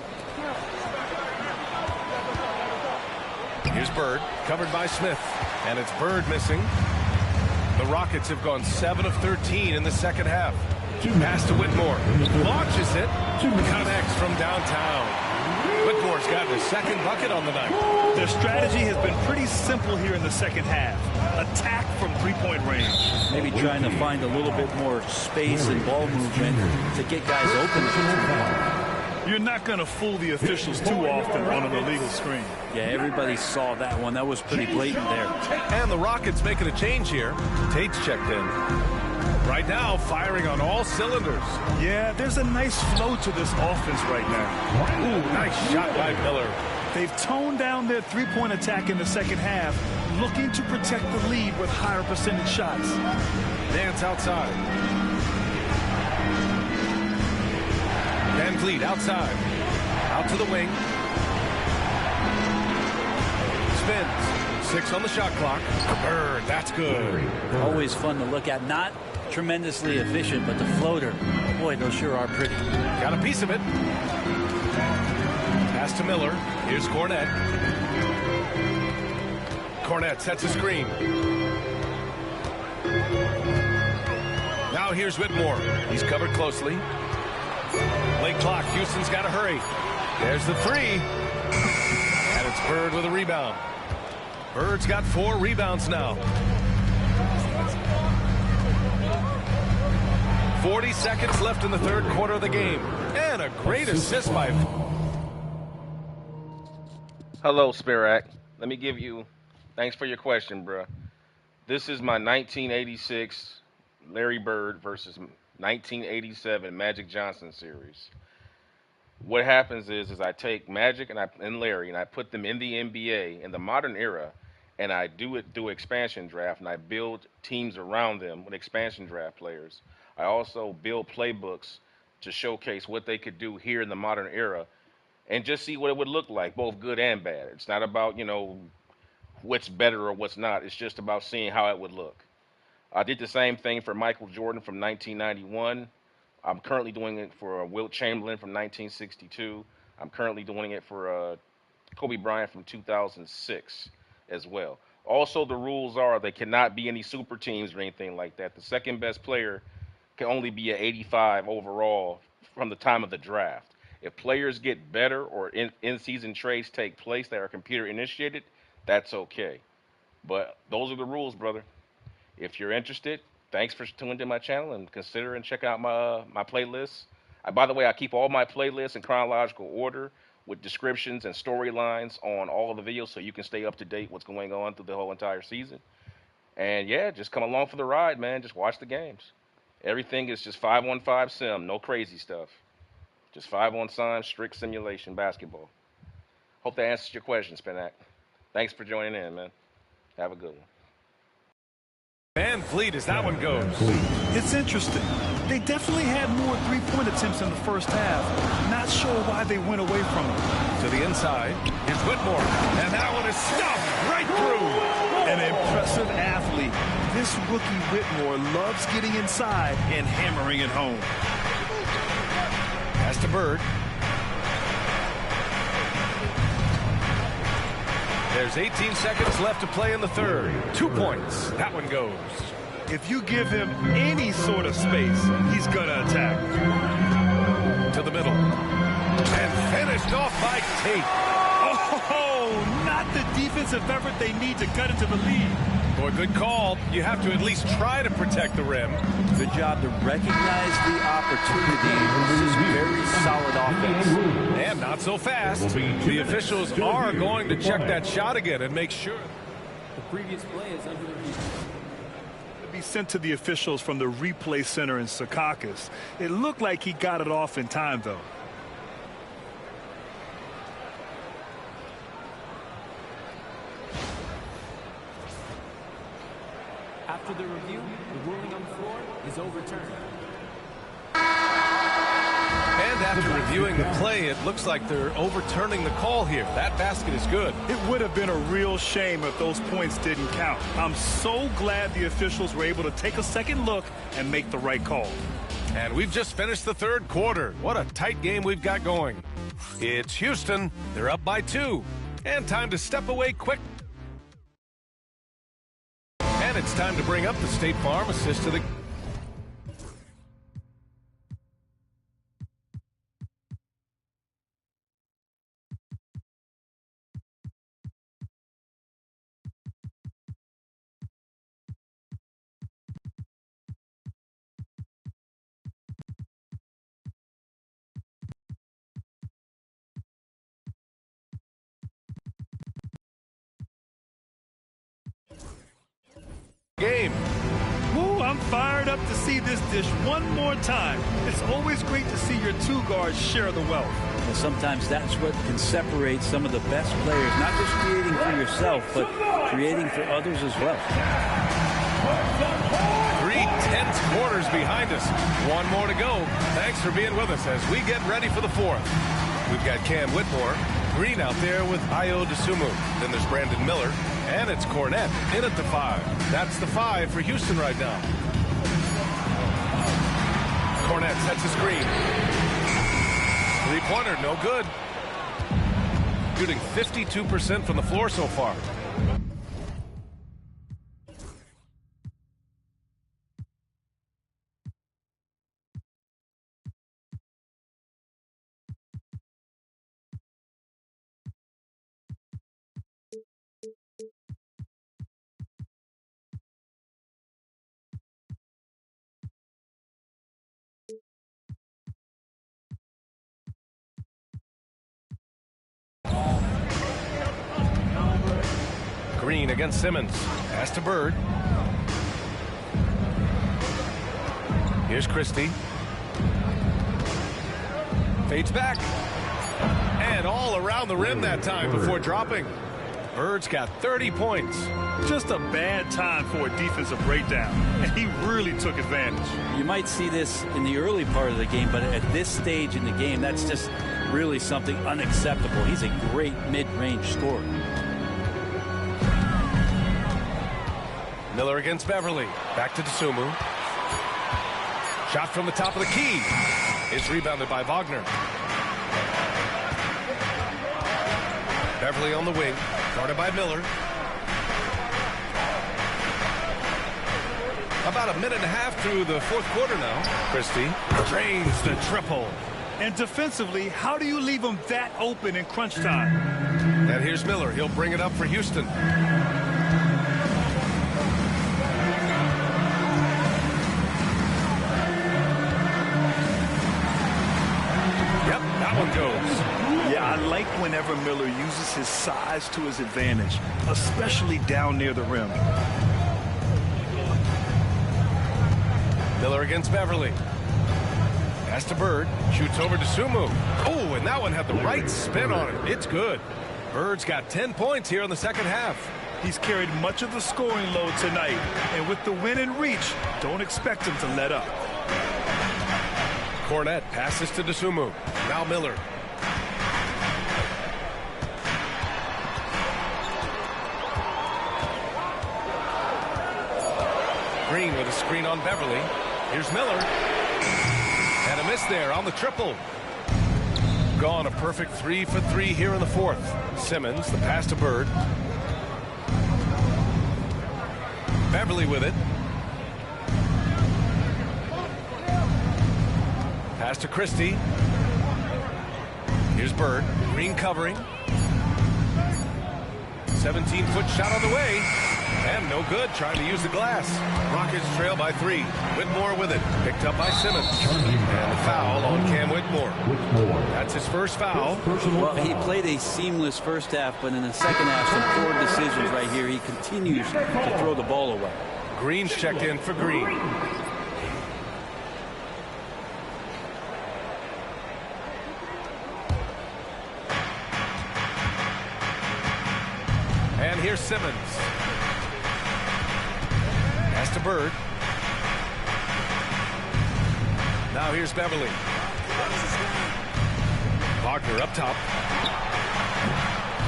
Here's Bird, covered by Smith. And it's Bird missing. The Rockets have gone 7 of 13 in the second half. Pass to Whitmore. Launches it. Connects from downtown. Whitmore's gotten his second bucket on the night. Their strategy has been pretty simple here in the second half. Attack from three-point range. Maybe trying to find a little bit more space and ball movement to get guys open. You're not going to fool the officials too often on an illegal screen. Yeah, everybody saw that one. That was pretty blatant there. And the Rockets making a change here. Tate's checked in. Right now, firing on all cylinders. Yeah, there's a nice flow to this offense right now. Ooh, nice shot by Miller. They've toned down their three-point attack in the second half, looking to protect the lead with higher percentage shots. Dance outside. Van Vliet outside. Out to the wing. Spins. 6 on the shot clock. Bird, that's good. Always fun to look at. Not tremendously efficient, but the floater, boy, those sure are pretty. Got a piece of it. Pass to Miller. Here's Cornette. Cornette sets a screen. Now here's Whitmore. He's covered closely. Late clock. Houston's got to hurry. There's the 3. And it's Bird with a rebound. Bird's got 4 rebounds now. 40 seconds left in the third quarter of the game. And a great assist by... Hello, Spirac. Let me give you... Thanks for your question, bruh. This is my 1986 Larry Bird versus 1987 Magic Johnson series. What happens is I take Magic and Larry and I put them in the NBA in the modern era, and I do it through expansion draft, and I build teams around them with expansion draft players. I also build playbooks to showcase what they could do here in the modern era and just see what it would look like, both good and bad. It's not about, you know, what's better or what's not. It's just about seeing how it would look. I did the same thing for Michael Jordan from 1991. I'm currently doing it for Wilt Chamberlain from 1962. I'm currently doing it for Kobe Bryant from 2006 as well. Also, the rules are they cannot be any super teams or anything like that. The second best player can only be at 85 overall from the time of the draft. If players get better or in-season trades take place that are computer initiated, that's okay. But those are the rules, brother. If you're interested, thanks for tuning into my channel and consider and check out my playlists. By the way, I keep all my playlists in chronological order with descriptions and storylines on all of the videos so you can stay up to date what's going on through the whole entire season. And yeah, just come along for the ride, man. Just watch the games. Everything is just 5-on-5 sim, no crazy stuff. Just 5-on-5 strict simulation basketball. Hope that answers your question, Spinac. Thanks for joining in, man. Have a good one. Van Vliet as that one goes. It's interesting. They definitely had more three-point attempts in the first half. Not sure why they went away from it. To the inside. Here's Whitmore. And that one is stuffed right through. An impressive This rookie Whitmore loves getting inside and hammering it home. Pass to Bird. There's 18 seconds left to play in the third. 2 points. That one goes. If you give him any sort of space, he's gonna attack. To the middle. And finished off by Tate. Oh, not the defensive effort they need to cut into the lead. Boy, good call. You have to at least try to protect the rim. Good job to recognize the opportunity. This is very solid offense. And not so fast. The officials are going to check that shot again and make sure. The previous play is under review. Be sent to the officials from the replay center in Secaucus. It looked like he got it off in time, though. After the review, the ruling on the floor is overturned. And after reviewing the play, it looks like they're overturning the call here. That basket is good. It would have been a real shame if those points didn't count. I'm so glad the officials were able to take a second look and make the right call. And we've just finished the third quarter. What a tight game we've got going. It's Houston. They're up by 2. And time to step away quick. And it's time to bring up the State Farm assist to the... game. Ooh, I'm fired up to see this dish one more time. It's always great to see your two guards share the wealth. Well, sometimes that's what can separate some of the best players, not just creating for yourself, but creating for others as well. 3 tense quarters behind us. One more to go. Thanks for being with us as we get ready for the fourth. We've got Cam Whitmore, Green out there with Ayo Dosunmu. Then there's Brandon Miller, and it's Cornette in at the 5. That's the 5 for Houston right now. Cornette sets a screen. Three-pointer, no good. Shooting 52% from the floor so far. Green against Simmons. Pass to Bird. Here's Christie. Fades back. And all around the rim that time before dropping. Bird's got 30 points. Just a bad time for a defensive breakdown, and he really took advantage. You might see this in the early part of the game, but at this stage in the game, that's just really something unacceptable. He's a great mid-range scorer. Miller against Beverly. Back to Dosunmu. Shot from the top of the key. It's rebounded by Wagner. Beverly on the wing. Guarded by Miller. About a minute and a half through the fourth quarter now. Christie drains the triple. And defensively, how do you leave him that open in crunch time? And here's Miller. He'll bring it up for Houston. Yep, that one goes. Yeah, I like whenever Miller uses his size to his advantage, especially down near the rim. Miller against Beverly. Pass to Bird. Shoots over to Dosunmu. Oh, and that one had the right spin on it. It's good. Bird's got 10 points here in the second half. He's carried much of the scoring load tonight, and with the win and reach, don't expect him to let up. Cornette passes to Dosunmu. Now Miller. Green with a screen on Beverly. Here's Miller. And a miss there on the triple. Gone a perfect 3 for 3 here in the fourth. Simmons, the pass to Bird. Beverly with it. Pass to Christie. Here's Bird. Green covering. 17-foot shot on the way. And no good, trying to use the glass. Rockets trail by 3. Whitmore with it. Picked up by Simmons. And a foul on Cam Whitmore. That's his first foul. Well, he played a seamless first half, but in the second half, some poor decisions right here. He continues to throw the ball away. Green's checked in for Green. And here's Simmons. Pass to Bird. Now here's Beverly. Wagner up top.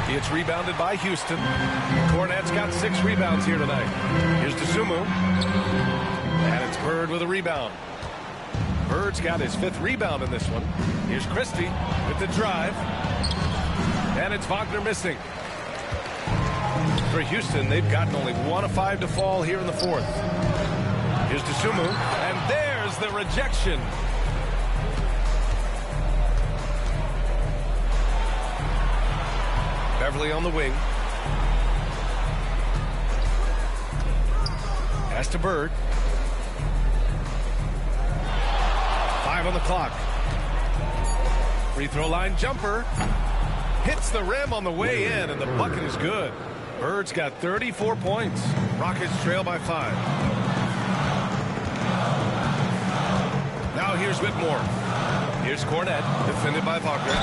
It's rebounded by Houston. Cornette's got 6 rebounds here tonight. Here's DeSumo. And it's Bird with a rebound. Bird's got his 5th rebound in this one. Here's Christie with the drive. And it's Wagner missing. For Houston, they've gotten only 1 of 5 to fall here in the fourth. Here's DeSumo. And there's the rejection. Beverly on the wing. Pass to Bird. 5 on the clock. Free throw line jumper. Hits the rim on the way in, and the bucket is good. Bird's got 34 points. Rockets trail by 5. Now here's Whitmore. Here's Cornette, defended by Wagner.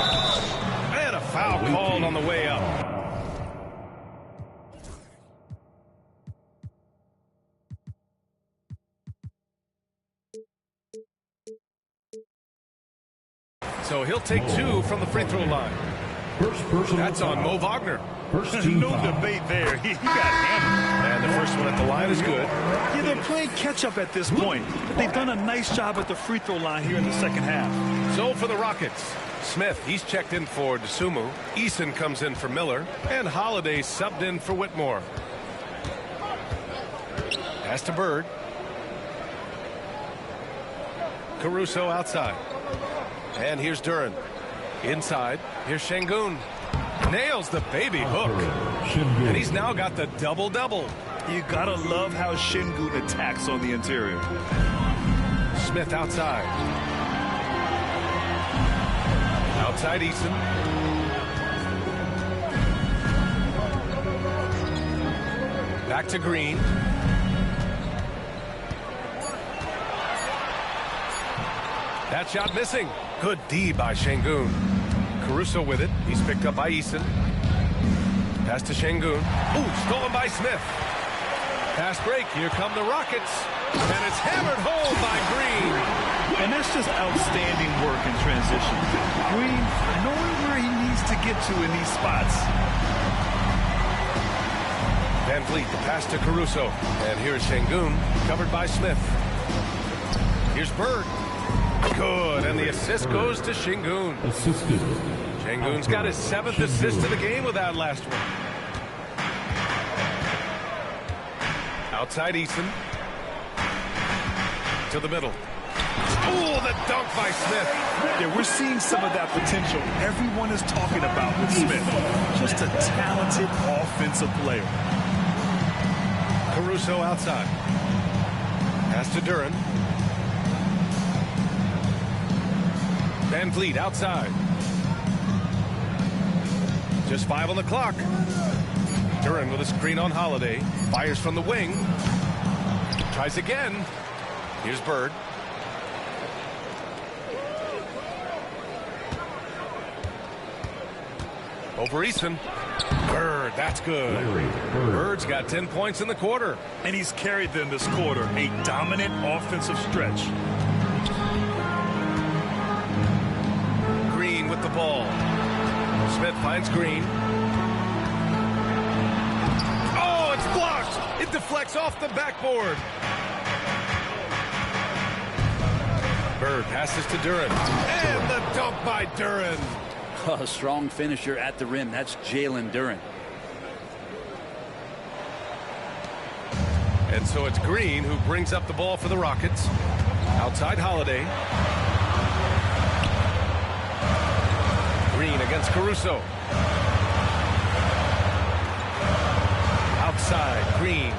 And a foul called on the way up. So he'll take 2 from the free throw line. That's on Mo Wagner. No debate there. He got hammered. And the first one at the line is good. Yeah, they're playing catch-up at this point. They've done a nice job at the free throw line here in the second half. So for the Rockets, Smith, he's checked in for DeSumo. Eason comes in for Miller. And Holiday subbed in for Whitmore. Pass to Bird. Caruso outside. And here's Duran. Inside. Here's Sengun. Nails the baby hook. And he's now got the double-double. You gotta love how Sengun attacks on the interior. Smith outside. Outside Eason. Back to Green. That shot missing. Good D by Sengun. Caruso with it. He's picked up by Eason. Pass to Sengun. Ooh, stolen by Smith. Pass break. Here come the Rockets. And it's hammered home by Green. And that's just outstanding work in transition. Green knowing where he needs to get to in these spots. Van Vliet, the pass to Caruso. And here's Sengun, covered by Smith. Here's Bird. Good, and the assist goes to Sengun. Sengun's got his 7th assist of the game with that last one. Outside Eason. To the middle. Oh, the dunk by Smith. Yeah, we're seeing some of that potential everyone is talking about with Smith. Just a talented offensive player. Caruso outside. Pass to Duran. Van Vliet outside. Just 5 on the clock. Duran with a screen on Holiday. Fires from the wing. Tries again. Here's Bird. Over Eason. Bird, that's good. Bird's got 10 points in the quarter. And he's carried them this quarter. A dominant offensive stretch. Green with the ball. Smith finds Green. Oh, it's blocked. It deflects off the backboard. Bird passes to Duren. And the dunk by Duren. A strong finisher at the rim. That's Jalen Duren. And so it's Green who brings up the ball for the Rockets. Outside Holiday. Green against Caruso. Outside, Green.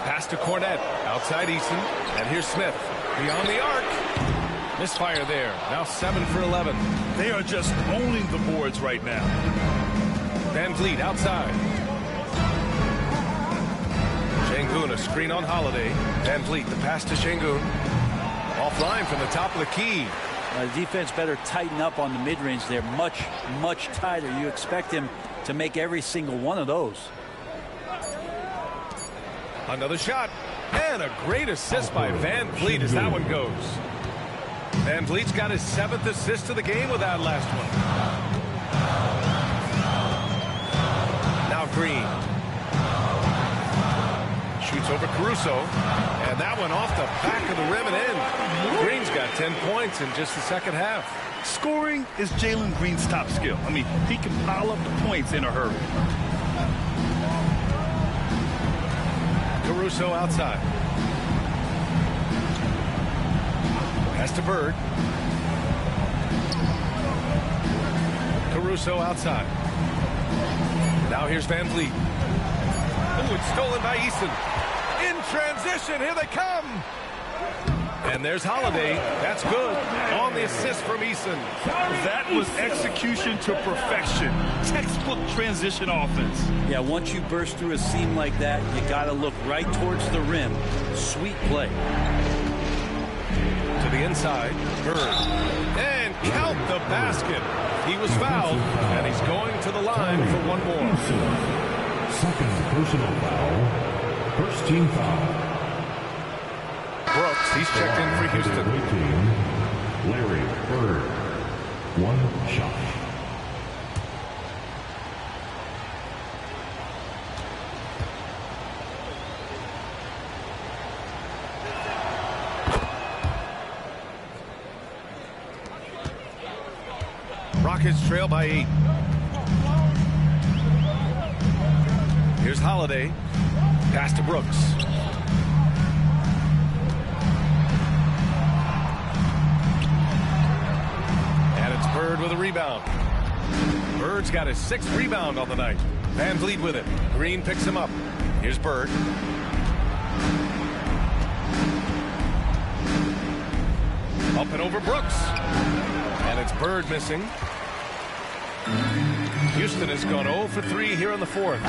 Pass to Cornette. Outside Eason. And here's Smith. Beyond the arc. Misfire there. Now 7 for 11. They are just owning the boards right now. Van Vliet outside. Sengun, a screen on Holiday. Van Vliet, the pass to Sengun. Offline from the top of the key. The defense better tighten up on the mid-range there. Much, much tighter. You expect him to make every single one of those. Another shot. And a great assist by Van Vliet as that one goes. Van Vliet's got his 7th assist of the game with that last one. Now Green. Shoots over Caruso. And that one off the back of the rim and in. Green's got 10 points in just the second half. Scoring is Jalen Green's top skill. I mean, he can pile up the points in a hurry. Caruso outside. Pass to Bird. Caruso outside. Now here's Van Vliet. Oh, it's stolen by Eason. In transition, here they come. And there's Holiday. That's good. On the assist from Eason. That was execution to perfection. Textbook transition offense. Yeah, once you burst through a seam like that, you got to look right towards the rim. Sweet play. To the inside. Bird. And count the basket. He was fouled, and he's going to the line for one more. Second personal foul. First team foul. Brooks, he's checked in for Houston. Larry Bird. One shot. Rockets trail by 8. Here's Holiday. Pass to Brooks. Bird with a rebound. Bird's got his 6th rebound on the night. Van Vliet with it. Green picks him up. Here's Bird. Up and over Brooks. And it's Bird missing. Houston has gone 0 for 3 here in the 4th.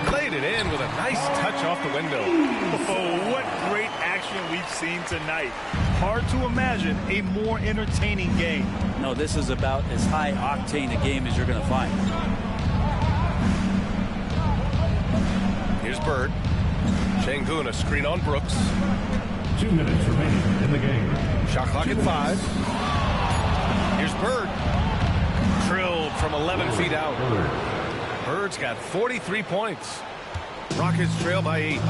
Played it in with a nice touch off the window. Oh, what great action we've seen tonight. Hard to imagine a more entertaining game. No, this is about as high octane a game as you're going to find. Here's Bird. Sengun, a screen on Brooks. 2 minutes remaining in the game. Shot clock at 5. Here's Bird. Drilled from 11 feet out. Bird's got 43 points. Rockets trail by 8.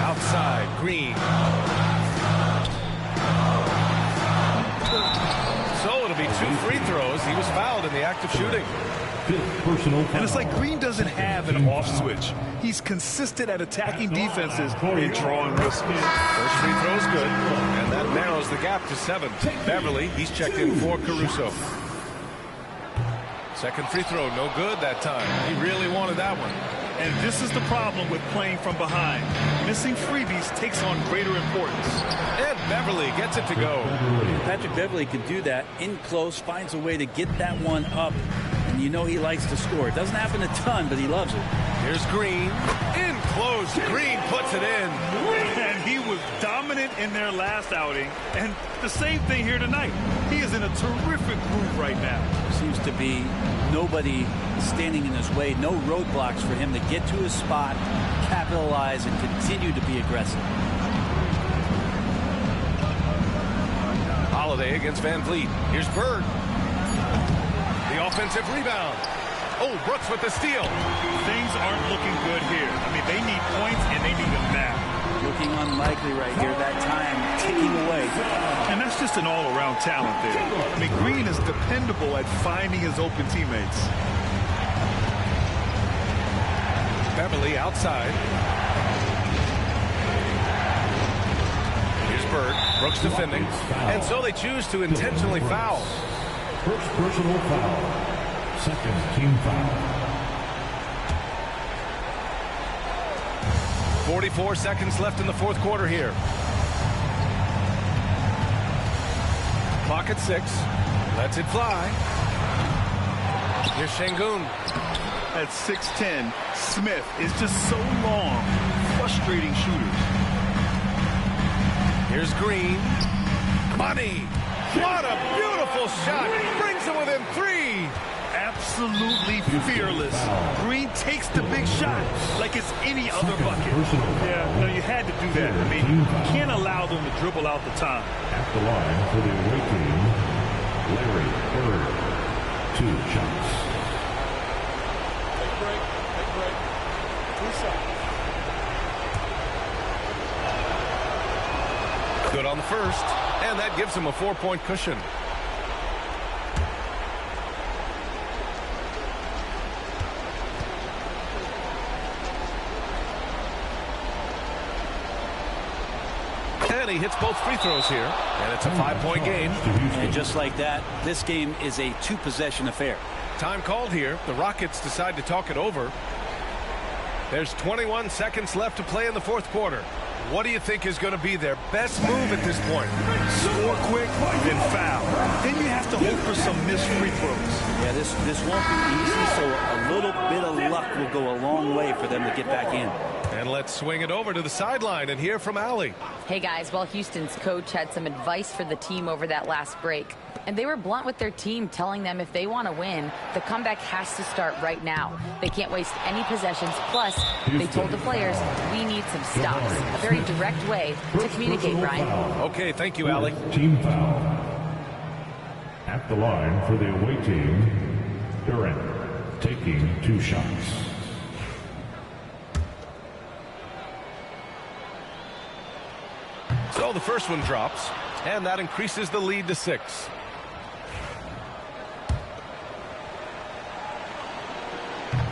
Outside, Green. So it'll be 2 free throws. He was fouled in the act of shooting. And it's like Green doesn't have an off switch. He's consistent at attacking defenses and drawing risks. First free throw is good, and that narrows the gap to 7. Beverly, he's checked in for Caruso. Second free throw, no good that time. He really wanted that one. And this is the problem with playing from behind. Missing freebies takes on greater importance. And Beverly gets it to go. Patrick Beverly can do that in close, finds a way to get that one up. And you know he likes to score. It doesn't happen a ton, but he loves it. Here's Green. In close. Green puts it in. And he was dominant in their last outing. And the same thing here tonight. He is in a terrific groove right now. Seems to be nobody standing in his way. No roadblocks for him to get to his spot, capitalize, and continue to be aggressive. Holiday against Van Vliet. Here's Bird. The offensive rebound. Oh, Brooks with the steal. Things aren't looking good here. I mean, they need points, and they need them now. Looking unlikely right here. That time ticking away. And that's just an all-around talent there. I mean, Green is dependable at finding his open teammates. Beverly outside. Here's Bird. Brooks defending. And so they choose to intentionally foul. First personal foul. Second team foul. 44 seconds left in the fourth quarter here. Clock at 6. Lets it fly. Here's Sengun. At 6'10", Smith is just so long, frustrating shooters. Here's Green. Money. What a beautiful shot. Brings it within 3. Absolutely fearless. Green takes the big shot like it's any other bucket. Yeah, no, you had to do that. I mean, you can't allow them to dribble out the time. At the line for the away team, Larry Bird. 2 shots. Take break. 2 shots. Good on the first, and that gives him a 4-point cushion. And he hits both free throws here, and it's a 5-point game. And just like that, this game is a 2-possession affair. Time called here. The Rockets decide to talk it over. There's 21 seconds left to play in the fourth quarter. What do you think is going to be their best move at this point? Score quick, then foul. Then you have to hope for some missed free throws. Yeah, this won't be easy, so a little bit of luck will go a long way for them to get back in. And let's swing it over to the sideline and hear from Allie. Hey guys, well, Houston's coach had some advice for the team over that last break. And they were blunt with their team, telling them if they want to win, the comeback has to start right now. They can't waste any possessions. Plus, they told the players, we need some stops. A very direct way to communicate, Brian. Okay, thank you, Allie. Team foul. At the line for the away team, Durant taking 2 shots. So the first one drops, and that increases the lead to 6.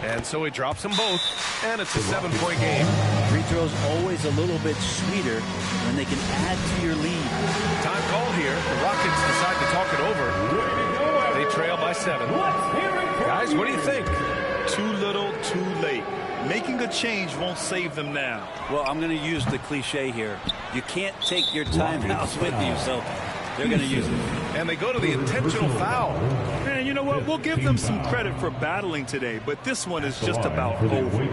And so he drops them both, and it's a 7-point game. Free throws always a little bit sweeter when they can add to your lead. Time called here. The Rockets decide to talk it over. They trail by 7. Guys, what do you think? Too little, too late. Making a change won't save them now. Well, I'm going to use the cliche here. You can't take your timeouts with you, so they're going to use it. And they go to the intentional foul. And you know what? We'll give them some credit for battling today, but this one is just about over.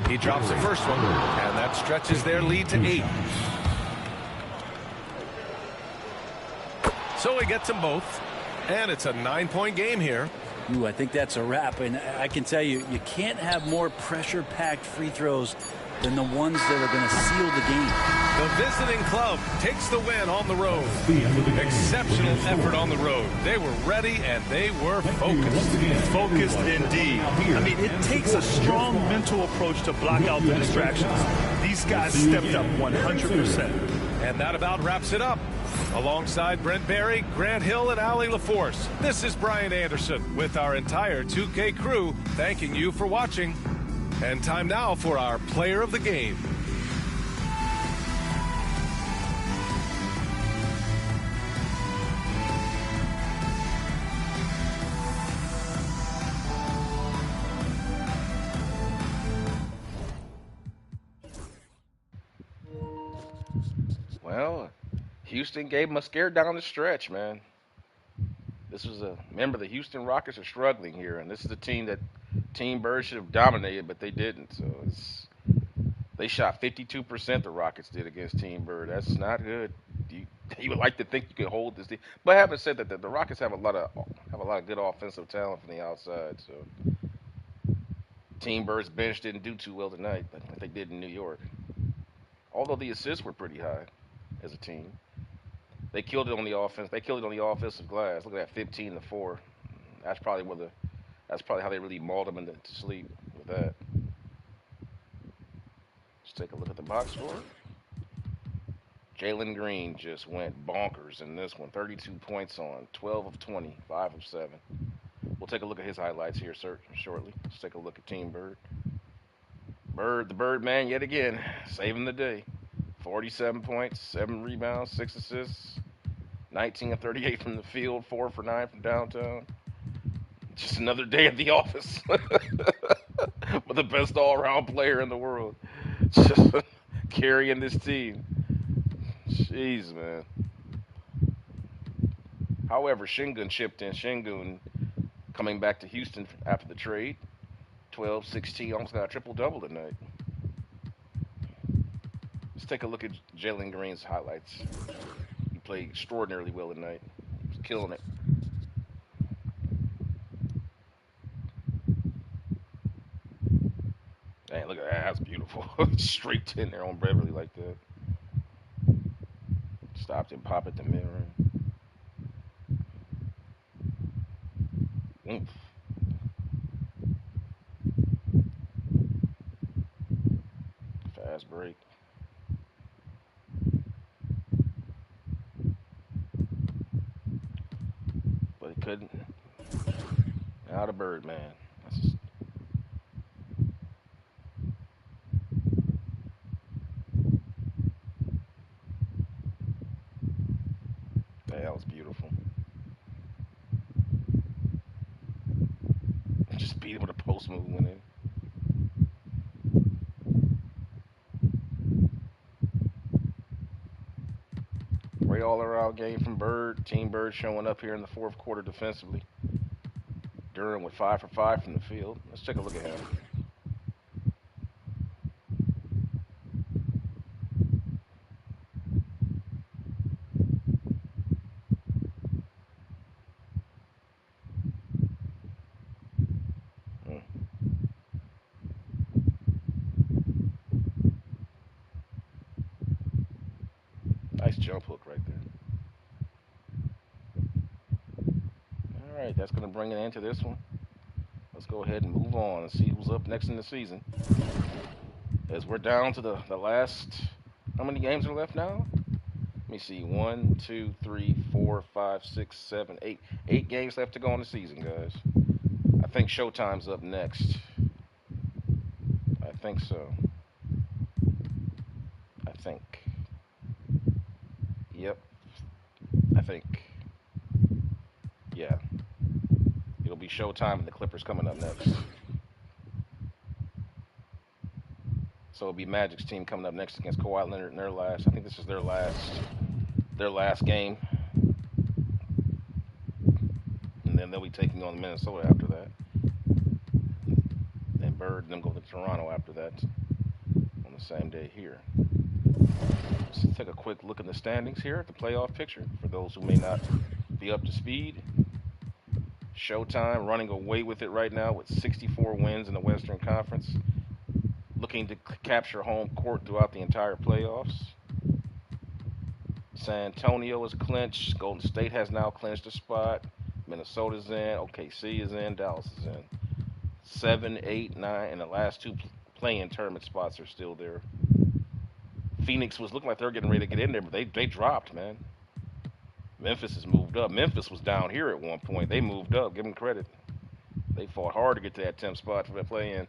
He drops the first one, and that stretches their lead to 8. So he gets them both, and it's a 9-point game here. Ooh, I think that's a wrap, and I can tell you, you can't have more pressure-packed free throws than the ones that are going to seal the game. The visiting club takes the win on the road. Exceptional effort on the road. They were ready, and they were focused. Focused indeed. I mean, it takes a strong mental approach to block out the distractions. These guys stepped up 100%. And that about wraps it up. Alongside Brent Barry, Grant Hill, and Allie LaForce, this is Brian Anderson with our entire 2K crew thanking you for watching. And time now for our player of the game. Well, Houston gave him a scare down the stretch, man. This was remember, the Houston Rockets are struggling here, and this is a team that Team Bird should have dominated, but they didn't. So they shot 52%, the Rockets did, against Team Bird. That's not good. You would like to think you could hold this team. But having said that, the Rockets have a lot of good offensive talent from the outside. So Team Bird's bench didn't do too well tonight, but they did in New York. Although the assists were pretty high as a team. They killed it on the offense. They killed it on the offensive glass. Look at that, 15-4. That's probably That's probably how they really mauled him into sleep with that. Let's take a look at the box score. Jalen Green just went bonkers in this one. 32 points on 12 of 20, 5 of 7. We'll take a look at his highlights here shortly. Let's take a look at Team Bird. The Birdman, yet again, saving the day. 47 points, 7 rebounds, 6 assists, 19 of 38 from the field, 4 for 9 from downtown. Just another day at the office. But the best all-around player in the world. Just carrying this team. Jeez, man. However, Sengun chipped in. Sengun coming back to Houston after the trade. 12, 16, almost got a triple-double tonight. Let's take a look at Jalen Green's highlights. He played extraordinarily well tonight. He's killing it. Man, look at that. That's beautiful. Straight to in there on Beverly like that. Stopped and popped at the mirror. Oof. Fast break. But he couldn't. Now the Birdman. That was beautiful. Just beat him with a post move went in. Great all-around game from Bird. Team Bird showing up here in the fourth quarter defensively. Durham with 5 for 5 from the field. Let's take a look at him. Nice jump hook right there. All right, that's going to bring it into this one. Let's go ahead and move on and see who's up next in the season. As we're down to the last, how many games are left now? Let me see, 1, 2, 3, 4, 5, 6, 7, 8. 8 games left to go in the season, guys. I think Showtime's up next. I think so. I think. Yep. I think. Yeah. It'll be Showtime and the Clippers coming up next. So it'll be Magic's team coming up next against Kawhi Leonard in their last. I think this is their last game. And then they'll be taking on Minnesota after that. And Bird and them go to Toronto after that on the same day here. Let's take a quick look at the standings here at the playoff picture for those who may not be up to speed. Showtime running away with it right now with 64 wins in the Western Conference, looking to capture home court throughout the entire playoffs. San Antonio is clinched. Golden State has now clinched a spot. Minnesota's in. OKC is in. Dallas is in. 7, 8, 9, and the last 2 play-in tournament spots are still there. Phoenix was looking like they were getting ready to get in there, but they dropped, man. Memphis has moved up. Memphis was down here at one point. They moved up. Give them credit. They fought hard to get to that 10th spot for that play-in.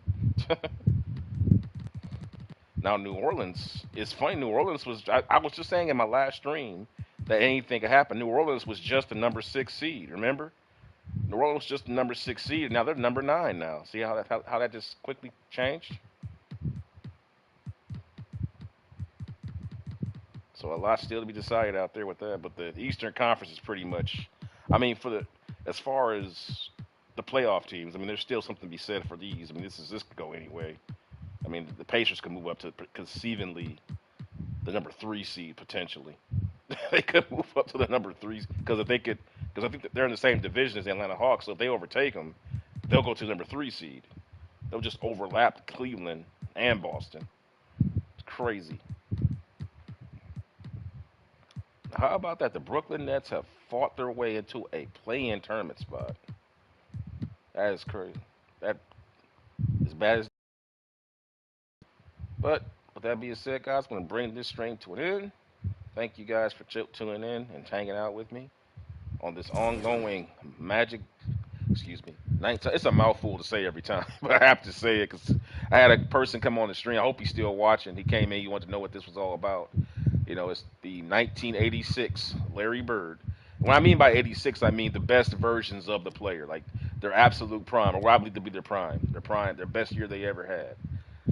Now, New Orleans, it's funny. New Orleans was, I was just saying in my last stream that anything could happen. New Orleans was just the number 6 seed, remember? New Orleans was just the number 6 seed. Now they're number 9 now. See how that just quickly changed? So a lot still to be decided out there with that, but the Eastern Conference is pretty much, I mean, as far as the playoff teams, I mean, there's still something to be said for these. I mean, this could go anyway. I mean, the Pacers could move up to conceivably the number 3 seed potentially. They could move up to the number 3 because I think that they're in the same division as the Atlanta Hawks. So if they overtake them, they'll go to the number 3 seed. They'll just overlap Cleveland and Boston. It's crazy. How about that? The Brooklyn Nets have fought their way into a play-in tournament spot. That is crazy. That as bad as. But with that being said, guys, I'm going to bring this stream to an end. Thank you guys for tuning in and hanging out with me on this ongoing Magic. Excuse me. It's a mouthful to say every time, but I have to say it because I had a person come on the stream. I hope he's still watching. He came in. He wanted to know what this was all about. You know, it's the 1986 Larry Bird. When I mean by 86, I mean the best versions of the player, like their absolute prime, or what I believe to be their prime, their best year they ever had.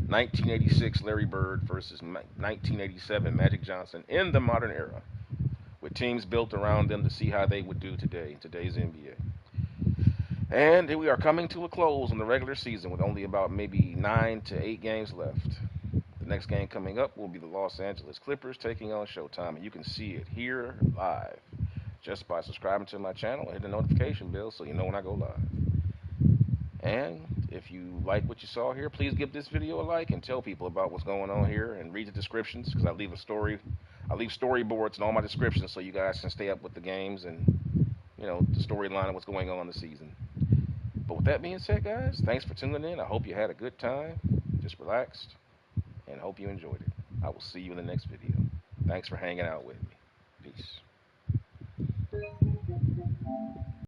1986 Larry Bird versus 1987 Magic Johnson in the modern era, with teams built around them to see how they would do today, in today's NBA. And here we are coming to a close in the regular season with only about maybe 9 to 8 games left. The next game coming up will be the Los Angeles Clippers taking on Showtime, and you can see it here live just by subscribing to my channel and hit the notification bell so you know when I go live. And if you like what you saw here, please give this video a like and tell people about what's going on here and read the descriptions because I leave storyboards in all my descriptions so you guys can stay up with the games and, you know, the storyline of what's going on this season. But with that being said, guys, thanks for tuning in. I hope you had a good time, just relaxed, and hope you enjoyed it. I will see you in the next video. Thanks for hanging out with me. Peace.